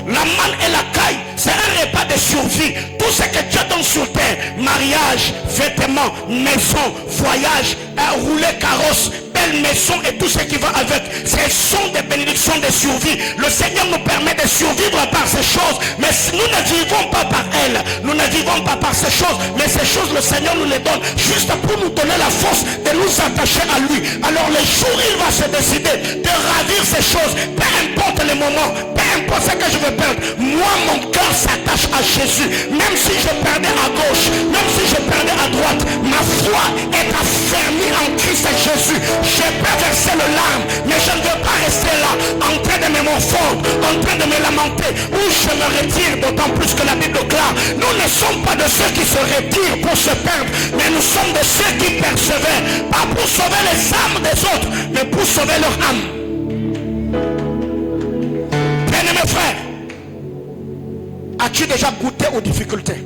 La manne et la caille, c'est un repas de survie. Tout ce que Dieu donne sur terre, mariage, vêtements, maison, voyage, rouler carrosse, belle maison et tout ce qui va avec, ce sont des bénédictions de survie. Le Seigneur nous permet de survivre par ces choses, mais nous ne vivons pas par elles. Nous ne vivons pas par ces choses, mais ces choses, le Seigneur nous les donne juste pour nous donner la force de nous attacher à lui. Alors le jour où il va se décider de ravir ces choses, peu importe les moments, peu importe ce que je veux perdre, moi mon cœur s'attache à Jésus. Même si je perdais à gauche, même si je perdais à droite, ma foi est affermie en Christ Jésus. Je peux verser le larme, mais je ne veux pas rester là en train de me morfondre, en train de me lamenter, ou je me retire, d'autant plus que la Bible déclare, nous ne sommes pas de ceux qui se retirent pour se perdre, mais nous sommes de ceux qui persévèrent, pas pour sauver les âmes des autres, mais pour sauver leur âme. Bien-aimés frères, as-tu déjà goûté aux difficultés?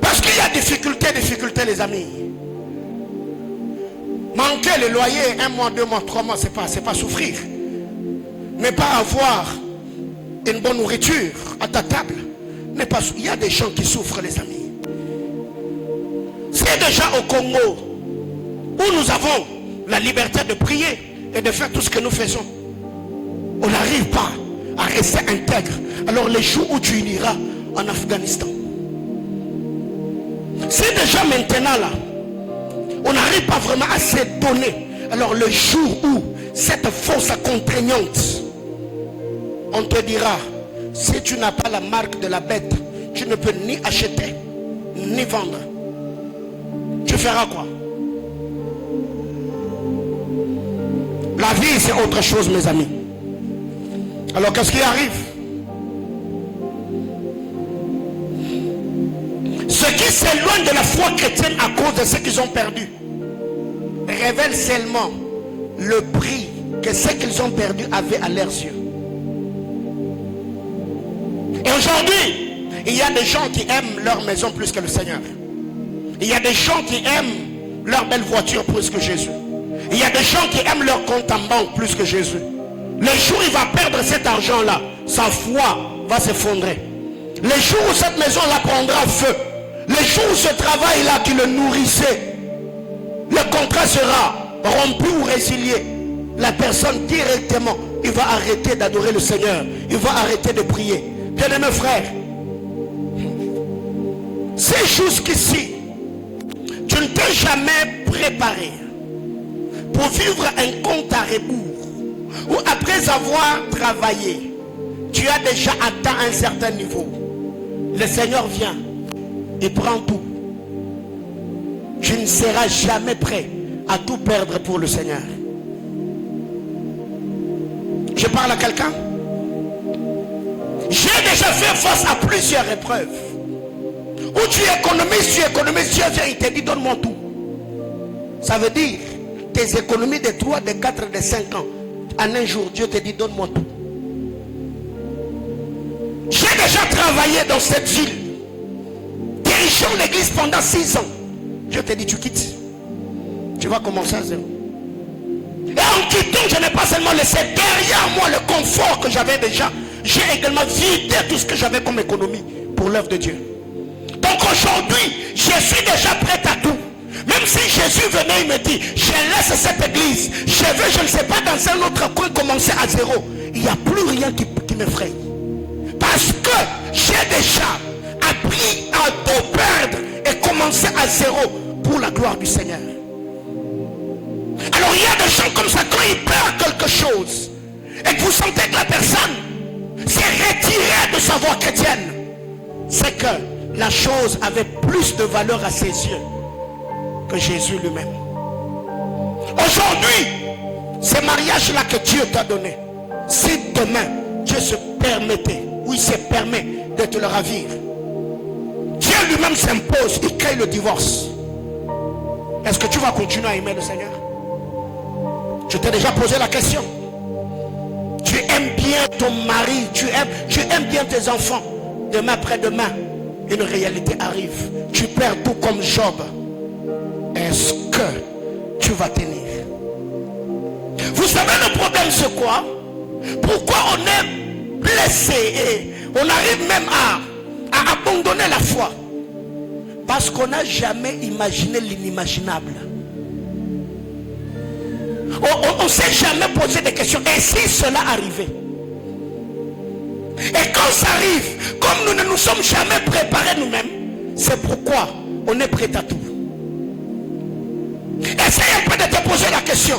Parce qu'il y a difficultés, les amis. Manquer le loyer 1 mois, 2 mois, 3 mois, c'est pas souffrir. Ne pas avoir une bonne nourriture à ta table. Il y a des gens qui souffrent, les amis. C'est déjà au Congo où nous avons la liberté de prier et de faire tout ce que nous faisons. On n'arrive pas à rester intègre. Alors les jours où tu iras en Afghanistan, c'est déjà maintenant là, on n'arrive pas vraiment à s'étonner. Alors le jour où cette force contraignante, on te dira, si tu n'as pas la marque de la bête, tu ne peux ni acheter ni vendre. Tu feras quoi? La vie c'est autre chose, mes amis. Alors qu'est-ce qui arrive? Ceux qui s'éloignent de la foi chrétienne à cause de ce qu'ils ont perdu révèlent seulement le prix que ce qu'ils ont perdu avait à leurs yeux. Et aujourd'hui, il y a des gens qui aiment leur maison plus que le Seigneur. Il y a des gens qui aiment leur belle voiture plus que Jésus. Il y a des gens qui aiment leur compte en banque plus que Jésus. Le jour où il va perdre cet argent-là, sa foi va s'effondrer. Le jour où cette maison-là prendra feu, le jour où ce travail-là qui le nourrissait, le contrat sera rompu ou résilié, la personne directement, il va arrêter d'adorer le Seigneur. Il va arrêter de prier. Bien-aimés frères, c'est jusqu'ici, tu ne t'es jamais préparé pour vivre un compte à rebours, où après avoir travaillé, tu as déjà atteint un certain niveau. Le Seigneur vient, il prend tout. Tu ne seras jamais prêt à tout perdre pour le Seigneur. Je parle à quelqu'un. J'ai déjà fait face à plusieurs épreuves où tu économises, Dieu vient, il te dit donne-moi tout. Ça veut dire tes économies de 3, de 4, de 5 ans, en un jour, Dieu te dit donne-moi tout. J'ai déjà travaillé dans cette ville, dirigeant l'église pendant 6 ans. Dieu te dit tu quittes, tu vas commencer à zéro. Et en quittant, je n'ai pas seulement laissé derrière moi le confort que j'avais déjà, j'ai également vidé tout ce que j'avais comme économie pour l'œuvre de Dieu. Donc aujourd'hui, je suis déjà prêt à tout. Même si Jésus venait, il me dit, je laisse cette église, je veux, je ne sais pas, dans un autre coin commencer à zéro. Il n'y a plus rien qui m'effraie. Parce que j'ai déjà appris à tout perdre et commencer à zéro pour la gloire du Seigneur. Alors il y a des gens comme ça, quand ils perdent quelque chose et que vous sentez que la personne s'est retirée de sa voix chrétienne, c'est que la chose avait plus de valeur à ses yeux que Jésus lui-même. Aujourd'hui, ce mariage-là que Dieu t'a donné, si demain Dieu se permettait, ou il se permet de te le ravir, Dieu lui-même s'impose, il crée le divorce. Est-ce que tu vas continuer à aimer le Seigneur? Je t'ai déjà posé la question. Tu aimes bien ton mari, tu aimes bien tes enfants. Demain après-demain, une réalité arrive. Tu perds tout comme Job. Est-ce que tu vas tenir? Vous savez le problème c'est quoi? Pourquoi on est blessé et on arrive même à abandonner la foi? Parce qu'on n'a jamais imaginé l'inimaginable. On ne s'est jamais posé des questions. Et si cela arrivait? Et quand ça arrive, comme nous ne nous sommes jamais préparés nous-mêmes, c'est pourquoi on est prêt à tout. Essaye un peu de te poser la question.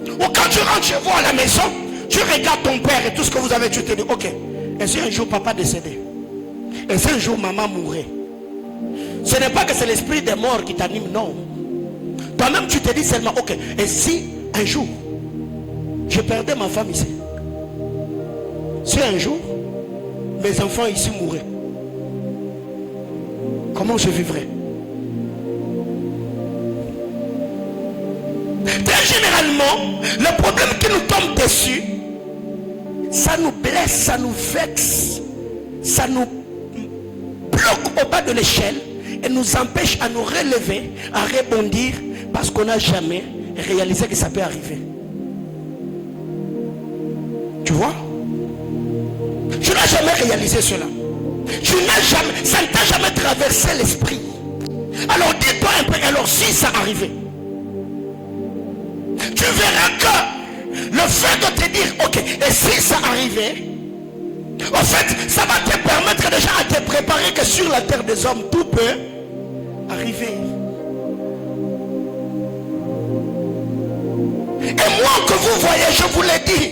Ou quand tu rentres chez vous à la maison, tu regardes ton père et tout ce que vous avez, tu te dis, ok, et si un jour papa décédait? Et si un jour maman mourait? Ce n'est pas que c'est l'esprit des morts qui t'anime, non. Toi-même tu te dis seulement, ok, et si un jour je perdais ma femme ici? Si un jour mes enfants ici mouraient, comment je vivrais? Très généralement, le problème qui nous tombe dessus, ça nous blesse, ça nous vexe, ça nous bloque au bas de l'échelle et nous empêche à nous relever, à rebondir, parce qu'on n'a jamais réalisé que ça peut arriver. Tu vois? Tu n'as jamais réalisé cela. Tu n'as jamais, ça ne t'a jamais traversé l'esprit. Alors dis-toi un peu, alors si ça arrivait, tu verras que le fait de te dire, ok, et si ça arrivait, en fait, ça va te permettre déjà à te préparer que sur la terre des hommes, tout peut arriver. Et moi que vous voyez, je vous l'ai dit,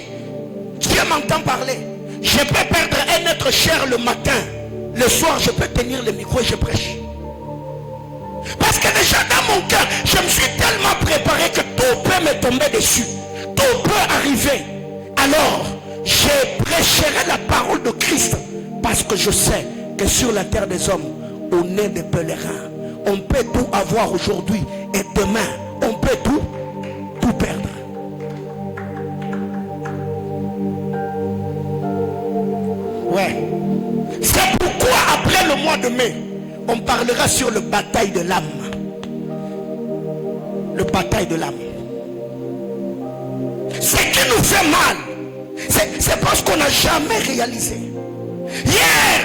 Dieu m'entend parler. Je peux perdre un être cher le matin. Le soir, je peux tenir le micro et je prêche. Parce que déjà dans mon cœur, je me suis tellement préparé que tout peut me tomber dessus. Tout peut arriver. Alors, je prêcherai la parole de Christ. Parce que je sais que sur la terre des hommes, on est des pèlerins. On peut tout avoir aujourd'hui. Et demain, on peut tout perdre. Ouais. C'est pourquoi après le mois de mai, on parlera sur le bataille de l'âme. Le bataille de l'âme. Ce qui nous fait mal, c'est parce qu'on n'a jamais réalisé. Hier,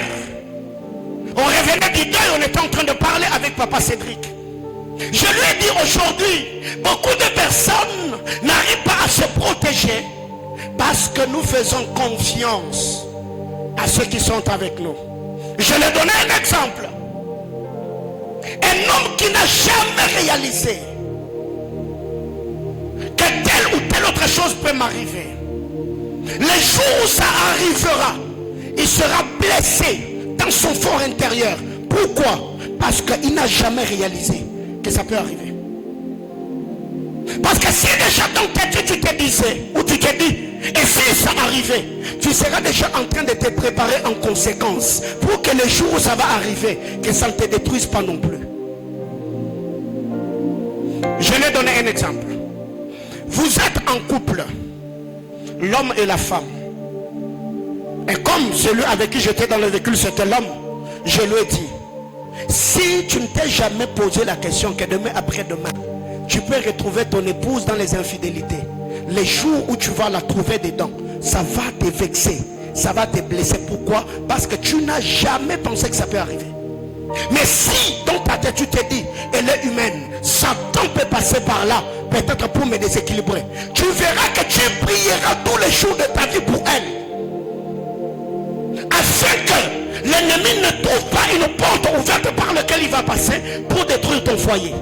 on revenait du deuil, on était en train de parler avec Papa Cédric. Je lui ai dit aujourd'hui, beaucoup de personnes n'arrivent pas à se protéger parce que nous faisons confiance à ceux qui sont avec nous. Je vais donner un exemple. Un homme qui n'a jamais réalisé que telle ou telle autre chose peut m'arriver. Le jour où ça arrivera, il sera blessé dans son fort intérieur. Pourquoi? Parce qu'il n'a jamais réalisé que ça peut arriver. Parce que si déjà dans ta tête tu te disais, ou tu te dis, et si ça arrivait, tu seras déjà en train de te préparer en conséquence pour que le jour où ça va arriver, que ça ne te détruise pas non plus. Je vais donner un exemple. Vous êtes en couple, l'homme et la femme. Et comme celui avec qui j'étais dans le véhicule, c'était l'homme, je lui ai dit, si tu ne t'es jamais posé la question que demain après-demain, tu peux retrouver ton épouse dans les infidélités. Les jours où tu vas la trouver dedans, ça va te vexer, ça va te blesser. Pourquoi? Parce que tu n'as jamais pensé que ça peut arriver. Mais si dans ta tête tu te dis, elle est humaine, Satan peut passer par là, peut-être pour me déséquilibrer, tu verras que tu prieras tous les jours de ta vie pour elle, afin que l'ennemi ne trouve pas une porte ouverte par laquelle il va passer pour détruire ton foyer.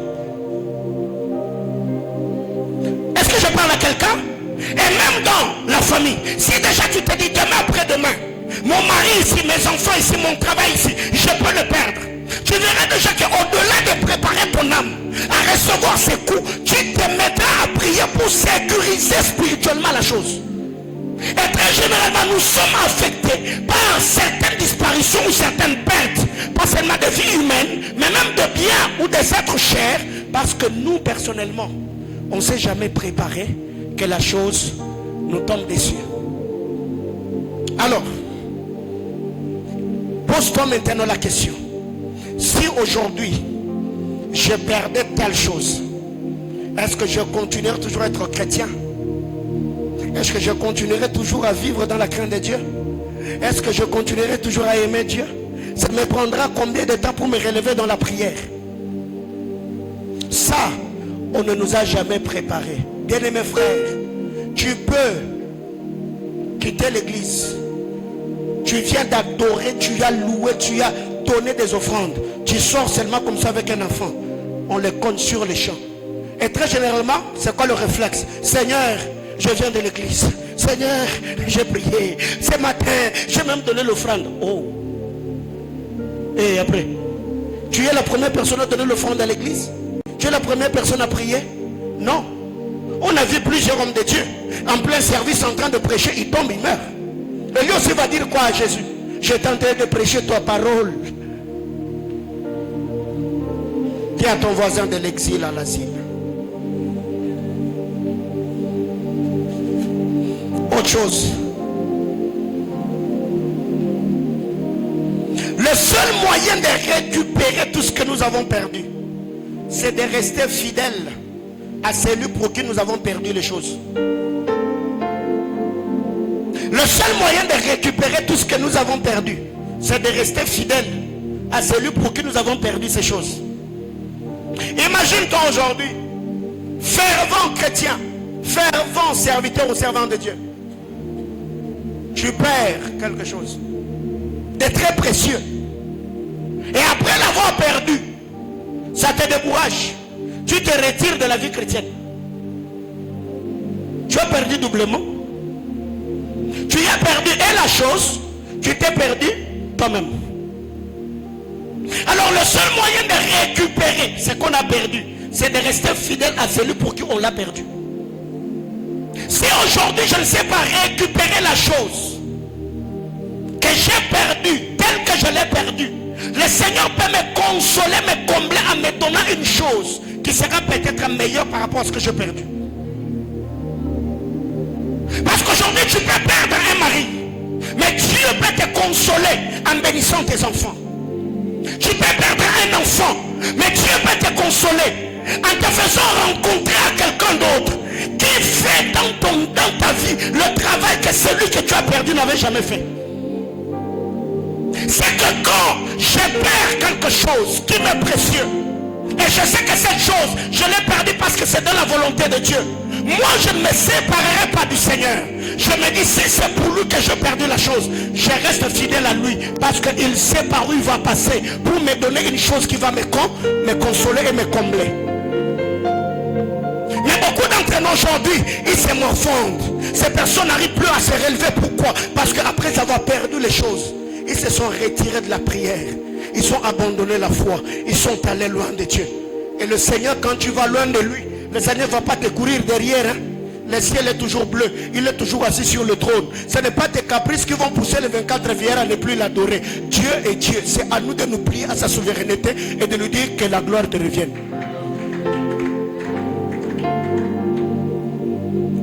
Est-ce que je parle à quelqu'un? Et même dans la famille, si déjà tu te dis demain après-demain, mon mari ici, mes enfants ici, mon travail ici, je peux le perdre. Tu verras déjà qu'au-delà de préparer ton âme à recevoir ses coups, tu te mettras à prier pour sécuriser spirituellement la chose. Et très généralement, nous sommes affectés par certaines disparitions ou certaines pertes, pas seulement de vie humaine, mais même de biens ou des êtres chers, parce que nous, personnellement, on ne s'est jamais préparé que la chose nous tombe dessus. Alors, pose-toi maintenant la question. Si aujourd'hui, je perdais telle chose, est-ce que je continuerai toujours à être chrétien? Est-ce que je continuerai toujours à vivre dans la crainte de Dieu? Est-ce que je continuerai toujours à aimer Dieu? Ça me prendra combien de temps pour me relever dans la prière? Ça, on ne nous a jamais préparé. Bien-aimés frères, tu peux quitter l'église. Tu viens d'adorer, tu as loué, tu as donné des offrandes. Tu sors seulement comme ça avec un enfant. On les compte sur les champs. Et très généralement, c'est quoi le réflexe? Seigneur, je viens de l'église. Seigneur, j'ai prié. Ce matin, j'ai même donné l'offrande. Oh. Et après, tu es la première personne à donner l'offrande à l'église? Tu es la première personne à prier? Non. On a vu plusieurs hommes de Dieu en plein service en train de prêcher, ils tombent, ils meurent. Et lui aussi va dire quoi à Jésus? J'ai tenté de prêcher ta parole. Dis à ton voisin de l'exil à l'asile. Autre chose. Le seul moyen de récupérer tout ce que nous avons perdu, c'est de rester fidèles à celui pour qui nous avons perdu les choses. Le seul moyen de récupérer tout ce que nous avons perdu, c'est de rester fidèles à celui pour qui nous avons perdu ces choses. Imagine-toi aujourd'hui, fervent chrétien, fervent serviteur ou servant de Dieu. Tu perds quelque chose de très précieux. Et après l'avoir perdu, ça te décourage. Tu te retires de la vie chrétienne. Tu as perdu doublement. Tu y as perdu et la chose, tu t'es perdu toi-même. Alors le seul moyen de récupérer ce qu'on a perdu, c'est de rester fidèle à celui pour qui on l'a perdu. Si aujourd'hui je ne sais pas récupérer la chose que j'ai perdue, telle que je l'ai perdue, le Seigneur peut me consoler, me combler en me donnant une chose qui sera peut-être meilleure par rapport à ce que j'ai perdu. Parce qu'aujourd'hui tu peux perdre un mari, mais Dieu peut te consoler en bénissant tes enfants. Tu peux perdre un enfant, mais Dieu peut te consoler en te faisant rencontrer à quelqu'un d'autre qui fait dans ta vie le travail que celui que tu as perdu n'avait jamais fait. C'est que quand je perds quelque chose qui m'est précieux, et je sais que cette chose, je l'ai perdue parce que c'est dans la volonté de Dieu, moi je ne me séparerai pas du Seigneur. Je me dis, si c'est pour lui que j'ai perdu la chose, je reste fidèle à lui, parce qu'il sait par où il va passer pour me donner une chose qui va me consoler et me combler. Mais beaucoup d'entre nous aujourd'hui, ils se morfondent. Ces personnes n'arrivent plus à se relever. Pourquoi? Parce qu'après avoir perdu les choses, ils se sont retirés de la prière. Ils ont abandonné la foi. Ils sont allés loin de Dieu. Et le Seigneur, quand tu vas loin de lui, le Seigneur ne va pas te courir derrière. Hein? Le ciel est toujours bleu. Il est toujours assis sur le trône. Ce n'est pas tes caprices qui vont pousser les 24 vieillards à ne plus l'adorer. Dieu est Dieu. C'est à nous de nous plier à sa souveraineté et de lui dire que la gloire te revienne.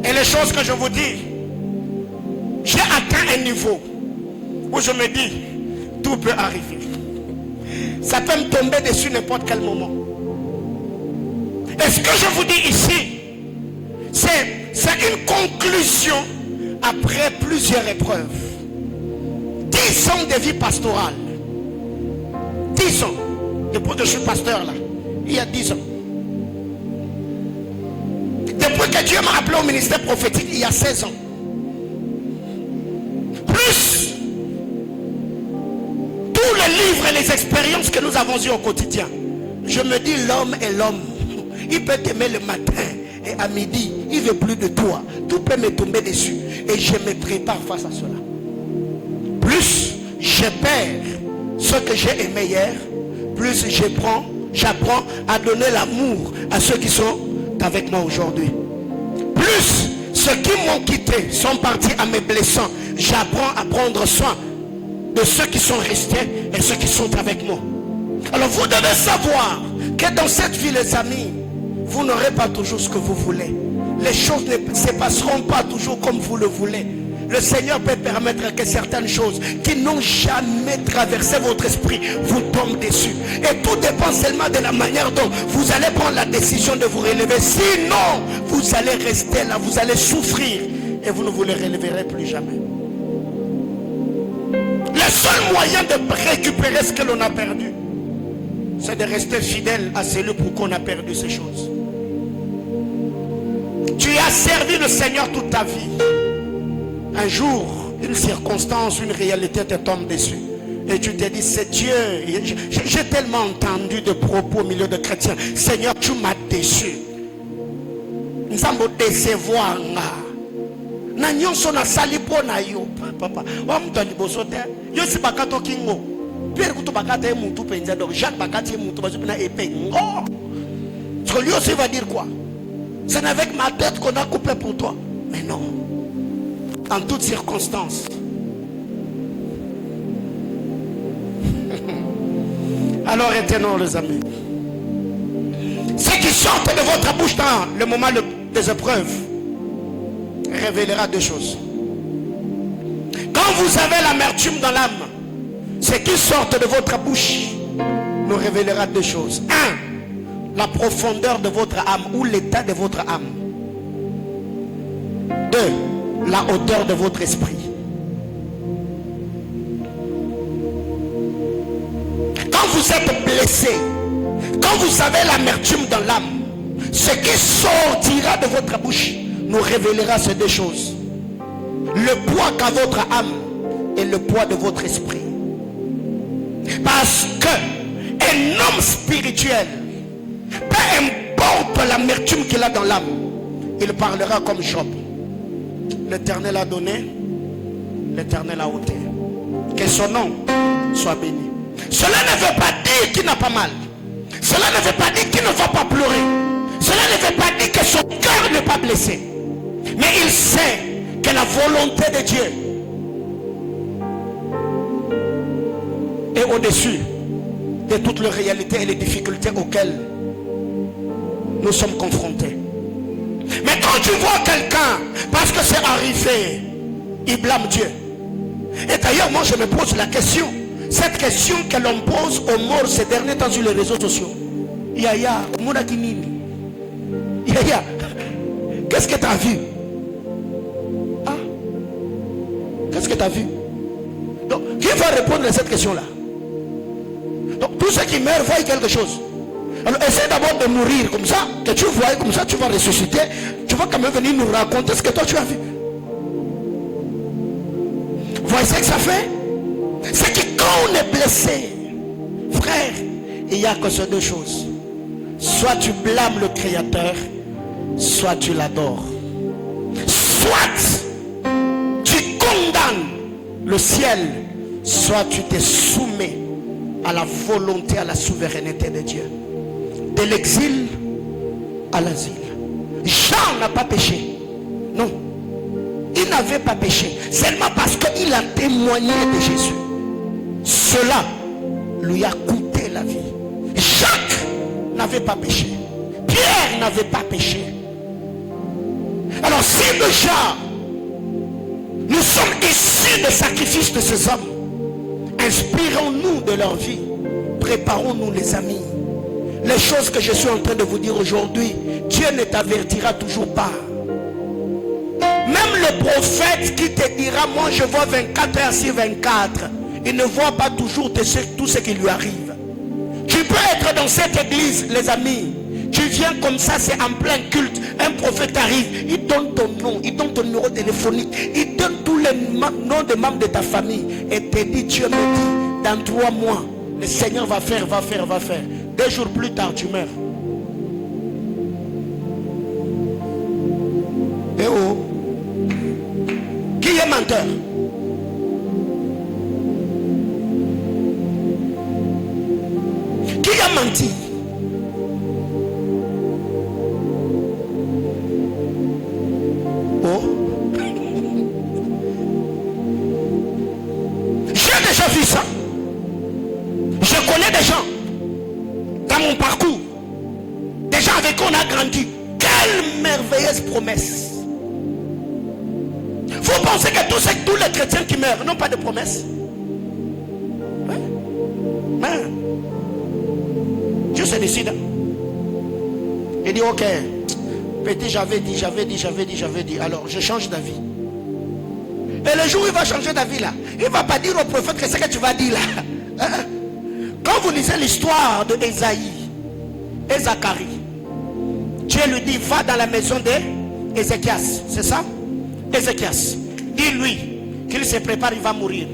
Et les choses que je vous dis, j'ai atteint un niveau où je me dis, tout peut arriver. Ça peut me tomber dessus n'importe quel moment. Et ce que je vous dis ici, c'est une conclusion après plusieurs épreuves. 10 ans de vie pastorale. 10 ans. Depuis que je suis pasteur là, il y a 10 ans. Depuis que Dieu m'a appelé au ministère prophétique, il y a 16 ans. Plus tous les livres et les expériences que nous avons eues au quotidien. Je me dis, l'homme est l'homme. Il peut t'aimer le matin et à midi, il ne veut plus de toi. Tout peut me tomber dessus. Et je me prépare face à cela. Plus je perds ce que j'ai aimé hier, plus j'apprends à donner l'amour à ceux qui sont avec moi aujourd'hui. Plus ceux qui m'ont quitté sont partis en me blessant, j'apprends à prendre soin de ceux qui sont restés et ceux qui sont avec moi. Alors vous devez savoir que dans cette vie, les amis, vous n'aurez pas toujours ce que vous voulez. Les choses ne se passeront pas toujours comme vous le voulez. Le Seigneur peut permettre que certaines choses qui n'ont jamais traversé votre esprit vous tombent dessus. Et tout dépend seulement de la manière dont vous allez prendre la décision de vous relever. Sinon, vous allez rester là, vous allez souffrir et vous ne vous les relèverez plus jamais. Le seul moyen de récupérer ce que l'on a perdu, c'est de rester fidèle à celui pour qu'on a perdu ces choses. Tu as servi le Seigneur toute ta vie. Un jour, une circonstance, une réalité te tombe dessus. Et tu te dis, c'est Dieu. J'ai tellement entendu de propos au milieu de chrétiens. Seigneur, tu m'as déçu. Nous allons décevoir. Na nyonso na sali pona yo papa wa mtu alibosote yo si bakato kingo pierre kuto bakata e mutu penza donc Jacques bakati e mutu bazo na épée ngo so lui aussi va dire quoi? C'est avec ma tête qu'on a coupé pour toi. Mais non, en toutes circonstances. Alors étonnons les amis, ce qui sort de votre bouche dans le moment des épreuves révélera deux choses. Quand vous avez l'amertume dans l'âme, ce qui sort de votre bouche nous révélera deux choses. Un, la profondeur de votre âme ou l'état de votre âme. Deux, la hauteur de votre esprit. Quand vous êtes blessé, quand vous avez l'amertume dans l'âme, ce qui sortira de votre bouche nous révélera ces deux choses. Le poids qu'a votre âme et le poids de votre esprit. Parce que un homme spirituel, peu importe l'amertume qu'il a dans l'âme, il parlera comme Job. L'Éternel a donné, l'Éternel a ôté. Que son nom soit béni. Cela ne veut pas dire qu'il n'a pas mal. Cela ne veut pas dire qu'il ne va pas pleurer. Cela ne veut pas dire que son cœur n'est pas blessé. Mais il sait que la volonté de Dieu est au-dessus de toutes les réalités et les difficultés auxquelles nous sommes confrontés. Mais quand tu vois quelqu'un, parce que c'est arrivé, il blâme Dieu. Et d'ailleurs, moi je me pose la question, cette question que l'on pose aux morts ces derniers temps sur les réseaux sociaux. Yaya, Yaya, qu'est-ce que tu as vu? Ah, qu'est-ce que tu as vu? Donc, qui va répondre à cette question-là? Donc, tous ceux qui meurent voient quelque chose. Alors, essaie d'abord de mourir comme ça, que tu vois, comme ça tu vas ressusciter. Tu vas quand même venir nous raconter ce que toi tu as vu. Voyez ce que ça fait? C'est que quand on est blessé, frère, il n'y a que ces deux choses. Soit tu blâmes le Créateur, soit tu l'adores. Soit tu condamnes le ciel, soit tu te soumets à la volonté, à la souveraineté de Dieu. De l'exil à l'asile. Jean n'a pas péché. Non. Il n'avait pas péché. Seulement parce qu'il a témoigné de Jésus. Cela lui a coûté la vie. Jacques n'avait pas péché. Pierre n'avait pas péché. Alors si déjà nous sommes issus des sacrifices de ces hommes, inspirons-nous de leur vie. Préparons-nous les amis. Les choses que je suis en train de vous dire aujourd'hui, Dieu ne t'avertira toujours pas. Même le prophète qui te dira, moi je vois 24 heures sur 24, il ne voit pas toujours tout ce qui lui arrive. Tu peux être dans cette église, les amis. Tu viens comme ça, c'est en plein culte. Un prophète arrive, il donne ton nom, il donne ton numéro téléphonique, il donne tous les noms des membres de ta famille et te dit, Dieu me dit, dans 3 mois, le Seigneur va faire. 2 jours plus tard, tu meurs. Et oh, qui est menteur? mentir. Oh. J'ai déjà vu ça. Je connais des gens dans mon parcours, des gens avec qui on a grandi. Quelle merveilleuse promesse. Vous pensez que tous les chrétiens qui meurent n'ont pas de promesse? Mais Dieu se décide. Il dit ok, petit, j'avais dit. Alors je change d'avis. Et le jour où il va changer d'avis là, il ne va pas dire au prophète que c'est ce que tu vas dire là. Quand vous lisez l'histoire de Ésaïe et Zacharie, Dieu lui dit va dans la maison d'Ézéchias. C'est ça? Ézéchias, dis-lui qu'il se prépare, il va mourir.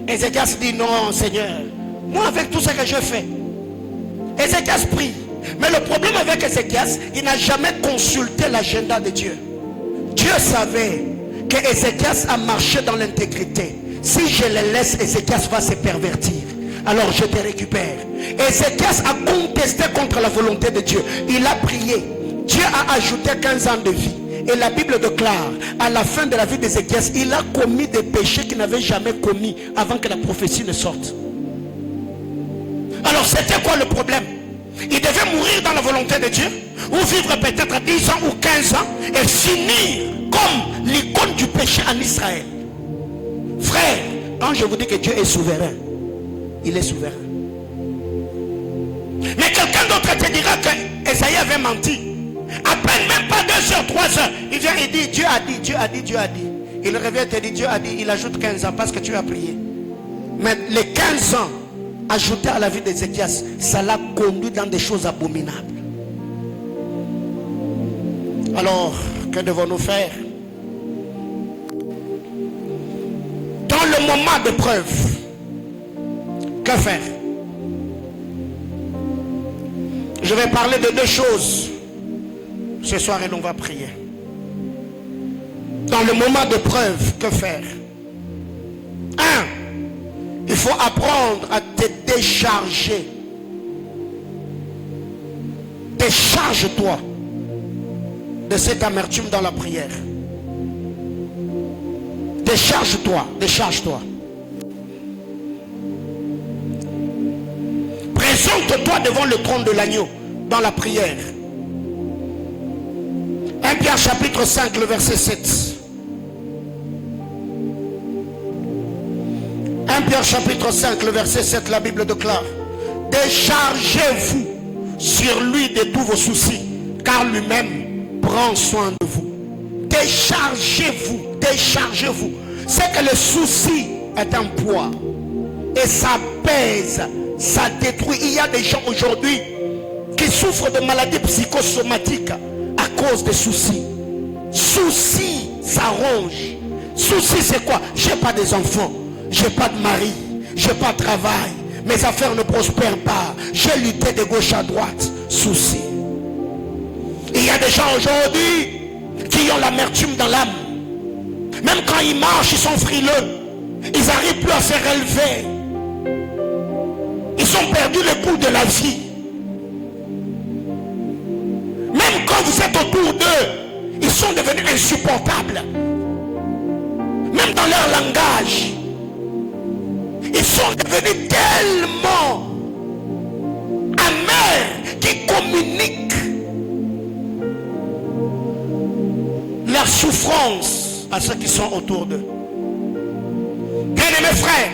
Ézéchias dit non Seigneur, moi avec tout ce que je fais. Ézéchias prie. Mais le problème avec Ézéchias, il n'a jamais consulté l'agenda de Dieu. Dieu savait que Ézéchias a marché dans l'intégrité. Si je le laisse, Ézéchias va se pervertir. Alors je te récupère. Ézéchias a contesté contre la volonté de Dieu. Il a prié. Dieu a ajouté 15 ans de vie. Et la Bible déclare, à la fin de la vie d'Ézéchias, il a commis des péchés qu'il n'avait jamais commis avant que la prophétie ne sorte. Alors c'était quoi le problème? Il devait mourir dans la volonté de Dieu, ou vivre peut-être 10 ans ou 15 ans, et finir comme l'icône du péché en Israël. Frère, quand je vous dis que Dieu est souverain, il est souverain. Mais quelqu'un d'autre te dira que Esaïe avait menti. À peine même pas 2 heures, 3 heures, il vient et dit Dieu a dit, Dieu a dit, Dieu a dit. Il revient et te dit Dieu a dit, il ajoute 15 ans parce que tu as prié. Mais les 15 ans ajoutés à la vie d'Ézéchias, ça l'a conduit dans des choses abominables. Alors, que devons-nous faire? Dans le moment de preuve, que faire? Je vais parler de 2 choses ce soir et on va prier. Dans le moment de preuve, que faire? 1. Il faut apprendre à te décharger. Décharge-toi de cette amertume dans la prière. Décharge-toi, décharge-toi. Présente-toi devant le trône de l'agneau dans la prière. 1 Pierre chapitre 5, le verset 7. 1 Pierre chapitre 5, le verset 7, la Bible déclare: déchargez-vous sur lui de tous vos soucis, car lui-même prend soin de vous. Déchargez-vous, déchargez-vous. C'est que le souci est un poids et ça pèse, ça détruit. Il y a des gens aujourd'hui qui souffrent de maladies psychosomatiques à cause des soucis. Soucis, ça ronge. Soucis, c'est quoi? J'ai pas des enfants, j'ai pas de mari, j'ai pas de travail, mes affaires ne prospèrent pas, j'ai lutté de gauche à droite. Soucis. Il y a des gens aujourd'hui qui ont l'amertume dans l'âme. Même quand ils marchent, ils sont frileux. Ils n'arrivent plus à se relever. Ils ont perdu le goût de la vie. Même quand vous êtes autour d'eux, ils sont devenus insupportables. Même dans leur langage, ils sont devenus tellement amers qu'ils communiquent leur souffrance à ceux qui sont autour d'eux. Bien-aimés frères,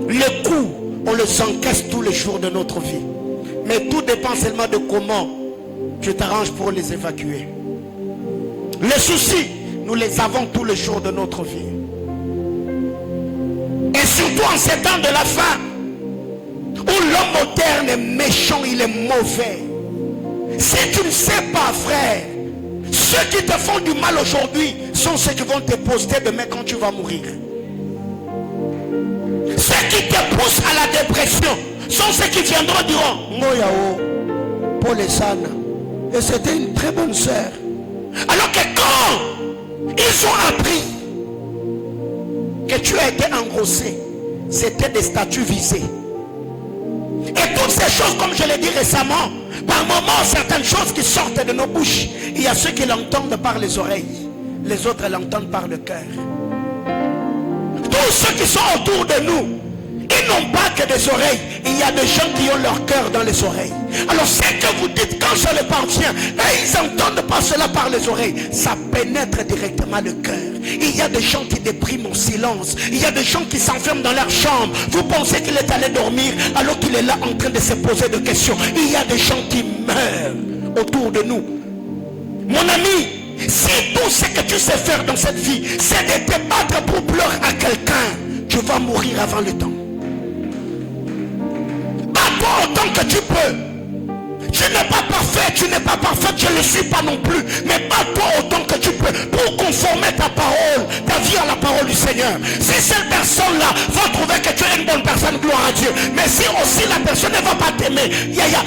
les coups, on les encaisse tous les jours de notre vie. Mais tout dépend seulement de comment tu t'arranges pour les évacuer. Les soucis, nous les avons tous les jours de notre vie. Et surtout en ces temps de la fin, où l'homme moderne est méchant, il est mauvais. Si tu ne sais pas, frère, ceux qui te font du mal aujourd'hui sont ceux qui vont te poster demain quand tu vas mourir. Ceux qui te poussent à la dépression sont ceux qui viendront diront Moyao, Paul et Sana. Et c'était une très bonne sœur. Alors que quand ils ont appris que tu as été engrossé, c'était des statuts visés. Et toutes ces choses, comme je l'ai dit récemment, par moments, certaines choses qui sortent de nos bouches, il y a ceux qui l'entendent par les oreilles, les autres l'entendent par le cœur. Tous ceux qui sont autour de nous, ils n'ont pas que des oreilles. Il y a des gens qui ont leur cœur dans les oreilles. Alors ce que vous dites quand ça leur parvient, ils n'entendent pas cela par les oreilles. Ça pénètre directement le cœur. Il y a des gens qui dépriment en silence. Il y a des gens qui s'enferment dans leur chambre. Vous pensez qu'il est allé dormir alors qu'il est là en train de se poser des questions. Il y a des gens qui meurent autour de nous. Mon ami, si tout ce que tu sais faire dans cette vie, c'est de te battre pour pleurer à quelqu'un, tu vas mourir avant le temps. Bats-toi autant que tu peux. Tu n'es pas parfait, tu n'es pas parfaite, je ne le suis pas non plus. Mais bats-toi autant que tu peux pour conformer ta parole, ta vie à la parole du Seigneur. Si cette personne-là va trouver que tu es une bonne personne, gloire à Dieu. Mais si aussi la personne ne va pas t'aimer,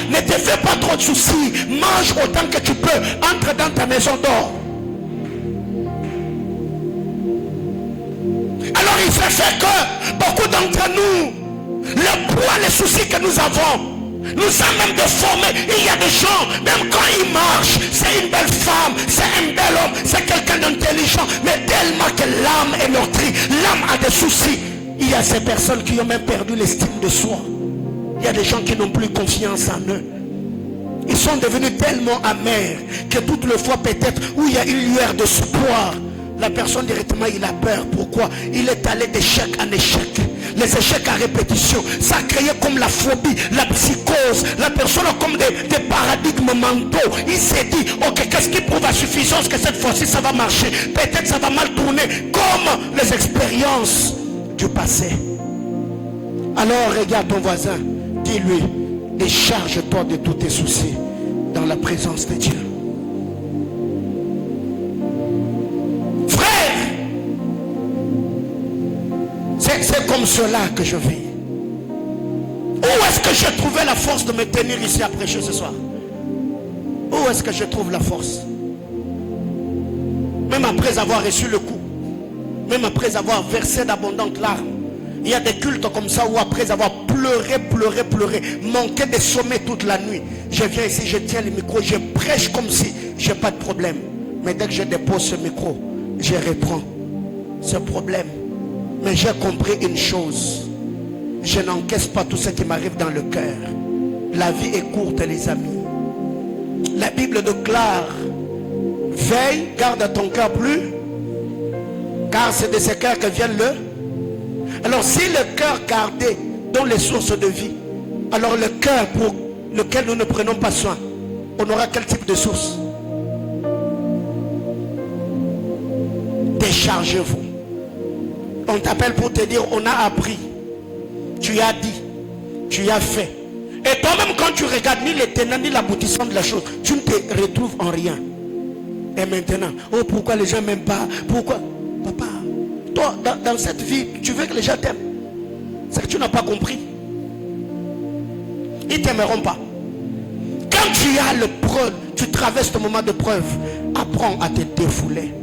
ne te fais pas trop de soucis. Mange autant que tu peux. Entre dans ta maison d'or. Alors il fait que beaucoup d'entre nous, le poids, les soucis que nous avons, nous sommes même déformés. Il y a des gens, même quand ils marchent, c'est une belle femme, c'est un bel homme, c'est quelqu'un d'intelligent, mais tellement que l'âme est meurtrie, l'âme a des soucis. Il y a ces personnes qui ont même perdu l'estime de soi. Il y a des gens qui n'ont plus confiance en eux. Ils sont devenus tellement amers que toutes les fois peut-être où il y a une lueur d'espoir, la personne directement il a peur. Pourquoi? Il est allé d'échec en échec. Les échecs à répétition, ça a créé comme la phobie, la psychose. La personne a comme des paradigmes mentaux. Il s'est dit, ok, qu'est-ce qui prouve à suffisance que cette fois-ci ça va marcher? Peut-être ça va mal tourner, comme les expériences du passé. Alors regarde ton voisin, dis-lui, décharge-toi de tous tes soucis dans la présence de Dieu. C'est comme cela que je vis. Où est-ce que j'ai trouvé la force de me tenir ici à prêcher ce soir? Où est-ce que je trouve la force? Même après avoir reçu le coup, même après avoir versé d'abondantes larmes, il y a des cultes comme ça où après avoir pleuré, manqué de sommeil toute la nuit, je viens ici, je tiens le micro, je prêche comme si j'ai pas de problème. Mais dès que je dépose ce micro, je reprends ce problème. Mais j'ai compris une chose. Je n'encaisse pas tout ce qui m'arrive dans le cœur. La vie est courte, les amis. La Bible déclare, veille, garde ton cœur plus, car c'est de ce cœur que vient le. Alors si le cœur gardé dans les sources de vie, alors le cœur pour lequel nous ne prenons pas soin, on aura quel type de source? Déchargez-vous. On t'appelle pour te dire, on a appris, tu as dit, tu as fait. Et toi-même quand tu regardes ni les tenants ni l'aboutissement de la chose, tu ne te retrouves en rien. Et maintenant, oh pourquoi les gens ne m'aiment pas? Pourquoi? Papa, toi dans cette vie, tu veux que les gens t'aiment. C'est que tu n'as pas compris. Ils ne t'aimeront pas. Quand tu as le preuve, tu traverses ton moment de preuve, apprends à te défouler.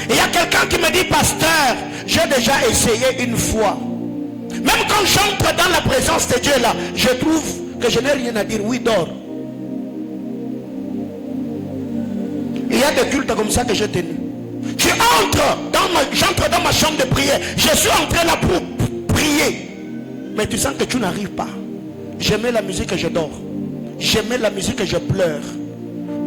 Il y a quelqu'un qui me dit, pasteur, j'ai déjà essayé une fois. Même quand j'entre dans la présence de Dieu là, je trouve que je n'ai rien à dire. Oui, dors. Il y a des cultes comme ça que j'ai tenu. Tu entres j'entre dans ma chambre de prière. Je suis entré là pour prier. Mais tu sens que tu n'arrives pas. J'aimais la musique et je dors. J'aimais la musique et je pleure.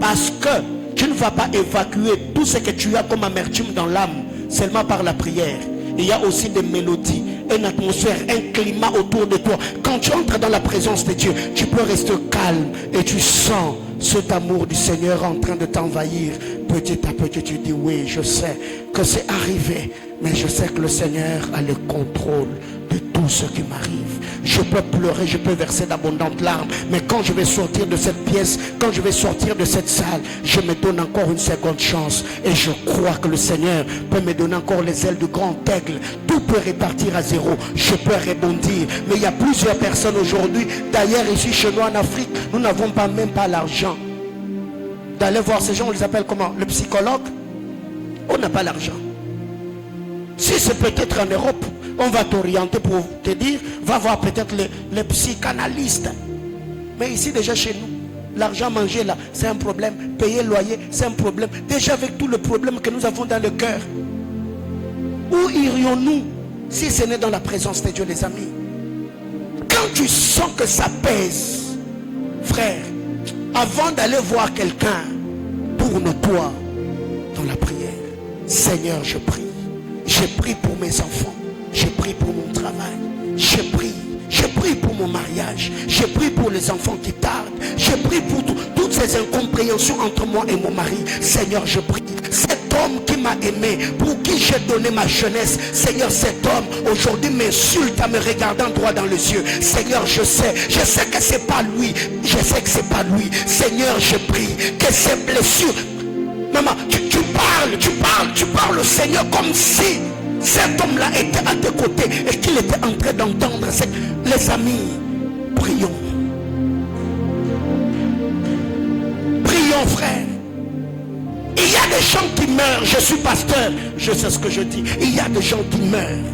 Parce que tu ne vas pas évacuer tout ce que tu as comme amertume dans l'âme seulement par la prière. Il y a aussi des mélodies, une atmosphère, un climat autour de toi. Quand tu entres dans la présence de Dieu, tu peux rester calme et tu sens cet amour du Seigneur en train de t'envahir. Petit à petit, tu dis oui, je sais que c'est arrivé, mais je sais que le Seigneur a le contrôle de tout ce qui m'arrive. Je peux pleurer, je peux verser d'abondantes larmes, mais quand je vais sortir de cette pièce, quand je vais sortir de cette salle, je me donne encore une seconde chance et je crois que le Seigneur peut me donner encore les ailes du grand aigle. Tout peut repartir à zéro, je peux rebondir. Mais il y a plusieurs personnes aujourd'hui, d'ailleurs ici chez nous en Afrique, nous n'avons pas même pas l'argent d'aller voir ces gens. On les appelle comment? Le psychologue. On n'a pas l'argent. Si c'est peut-être en Europe, on va t'orienter pour te dire, va voir peut-être les psychanalystes. Mais ici déjà chez nous, l'argent mangé là, c'est un problème. Payer le loyer, c'est un problème. Déjà avec tout le problème que nous avons dans le cœur. Où irions-nous si ce n'est dans la présence de Dieu, les amis? Quand tu sens que ça pèse, frère, avant d'aller voir quelqu'un, tourne-toi dans la prière. Seigneur, je prie. Je prie pour mes enfants. Je prie pour mon travail. Je prie. Je prie pour mon mariage. Je prie pour les enfants qui tardent. Je prie pour toutes ces incompréhensions entre moi et mon mari. Seigneur, je prie. Cet homme qui m'a aimé, pour qui j'ai donné ma jeunesse, Seigneur, cet homme aujourd'hui m'insulte en me regardant droit dans les yeux. Seigneur, je sais que c'est pas lui. Je sais que c'est pas lui. Seigneur, je prie que ces blessures... Maman, tu parles au Seigneur comme si cet homme-là était à tes côtés et qu'il était en train d'entendre. Les amis, prions. Prions, frère. Il y a des gens qui meurent. Je suis pasteur, je sais ce que je dis. Il y a des gens qui meurent.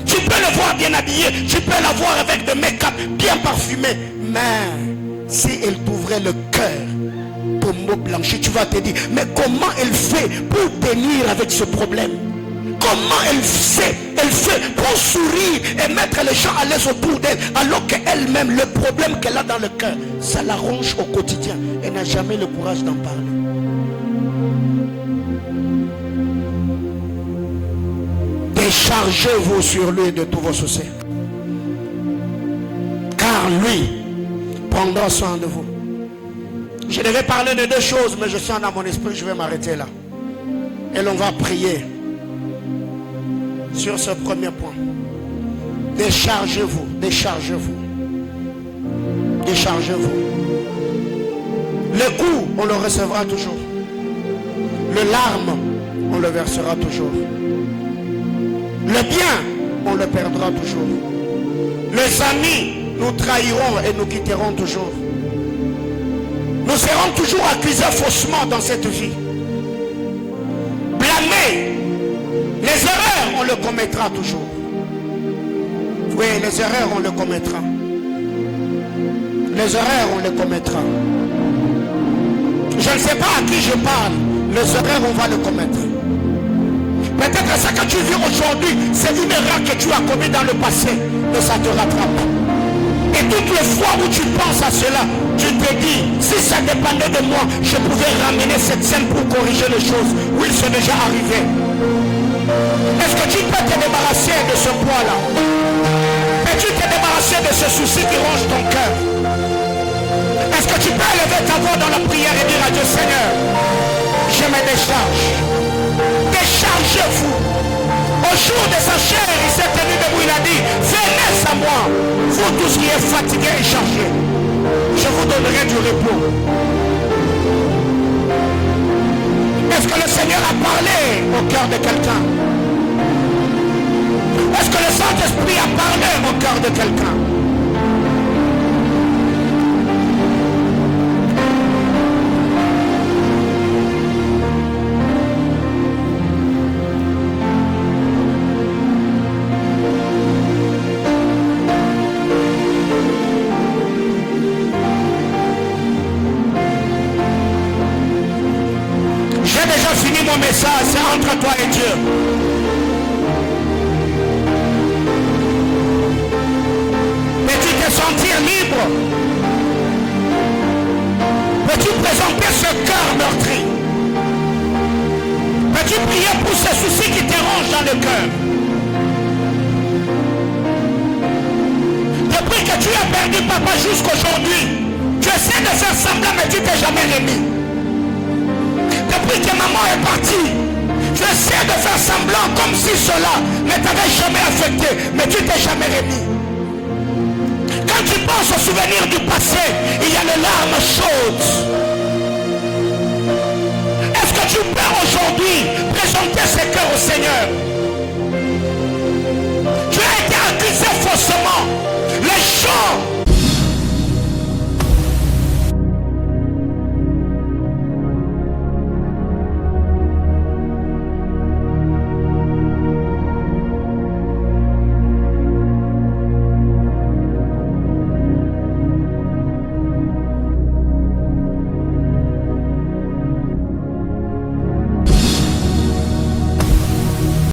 Tu peux le voir bien habillé, tu peux le voir avec de make-up bien parfumé. Mais si elle t'ouvrait le cœur, ton mot blanchi, tu vas te dire, mais comment elle fait pour tenir avec ce problème? Comment elle fait pour sourire et mettre les gens à l'aise autour d'elle, alors qu'elle-même, le problème qu'elle a dans le cœur, ça la ronge au quotidien. Elle n'a jamais le courage d'en parler. Déchargez-vous sur lui de tous vos soucis. Car lui prendra soin de vous. Je devais parler de deux choses, mais je sens dans mon esprit, je vais m'arrêter là. Et l'on va prier sur ce premier point. Déchargez-vous, déchargez-vous. Déchargez-vous. Le coup, on le recevra toujours. Le larme, on le versera toujours. Le bien, on le perdra toujours. Les amis, nous trahirons et nous quitterons toujours. Nous serons toujours accusés faussement dans cette vie. Blâmés. Les erreurs, on le commettra toujours. Oui, les erreurs, on le commettra. Les erreurs, on les commettra. Je ne sais pas à qui je parle. Les erreurs, on va le commettre. Peut-être ce que tu vis aujourd'hui, c'est une erreur que tu as commise dans le passé, mais ça te rattrape. Et toutes les fois où tu penses à cela, tu te dis, si ça dépendait de moi, je pouvais ramener cette scène pour corriger les choses. Oui, c'est déjà arrivé. Est-ce que tu peux te débarrasser de ce poids-là? Peux-tu te débarrasser de ce souci qui ronge ton cœur? Est-ce que tu peux élever ta voix dans la prière et dire à Dieu, Seigneur, je me décharge. Déchargez-vous. Au jour de sa chair, il s'est tenu debout, il a dit, venez à moi, vous tous qui êtes fatigués et chargés, je vous donnerai du repos. Est-ce que le Seigneur a parlé au cœur de quelqu'un? Est-ce que le Saint-Esprit a parlé au cœur de quelqu'un? Mon message, c'est entre toi et Dieu. Peux-tu te sentir libre? Peux-tu présenter ce cœur meurtri? Peux-tu prier pour ce souci qui te ronge dans le cœur? Depuis que tu as perdu papa jusqu'aujourd'hui, tu essaies de faire semblant, mais tu t'es jamais remis. Depuis que maman est partie, tu essaies de faire semblant comme si cela ne t'avait jamais affecté, mais tu t'es jamais remis. Quand tu penses aux souvenirs du passé, il y a les larmes chaudes. Est-ce que tu peux aujourd'hui présenter ce cœur au Seigneur?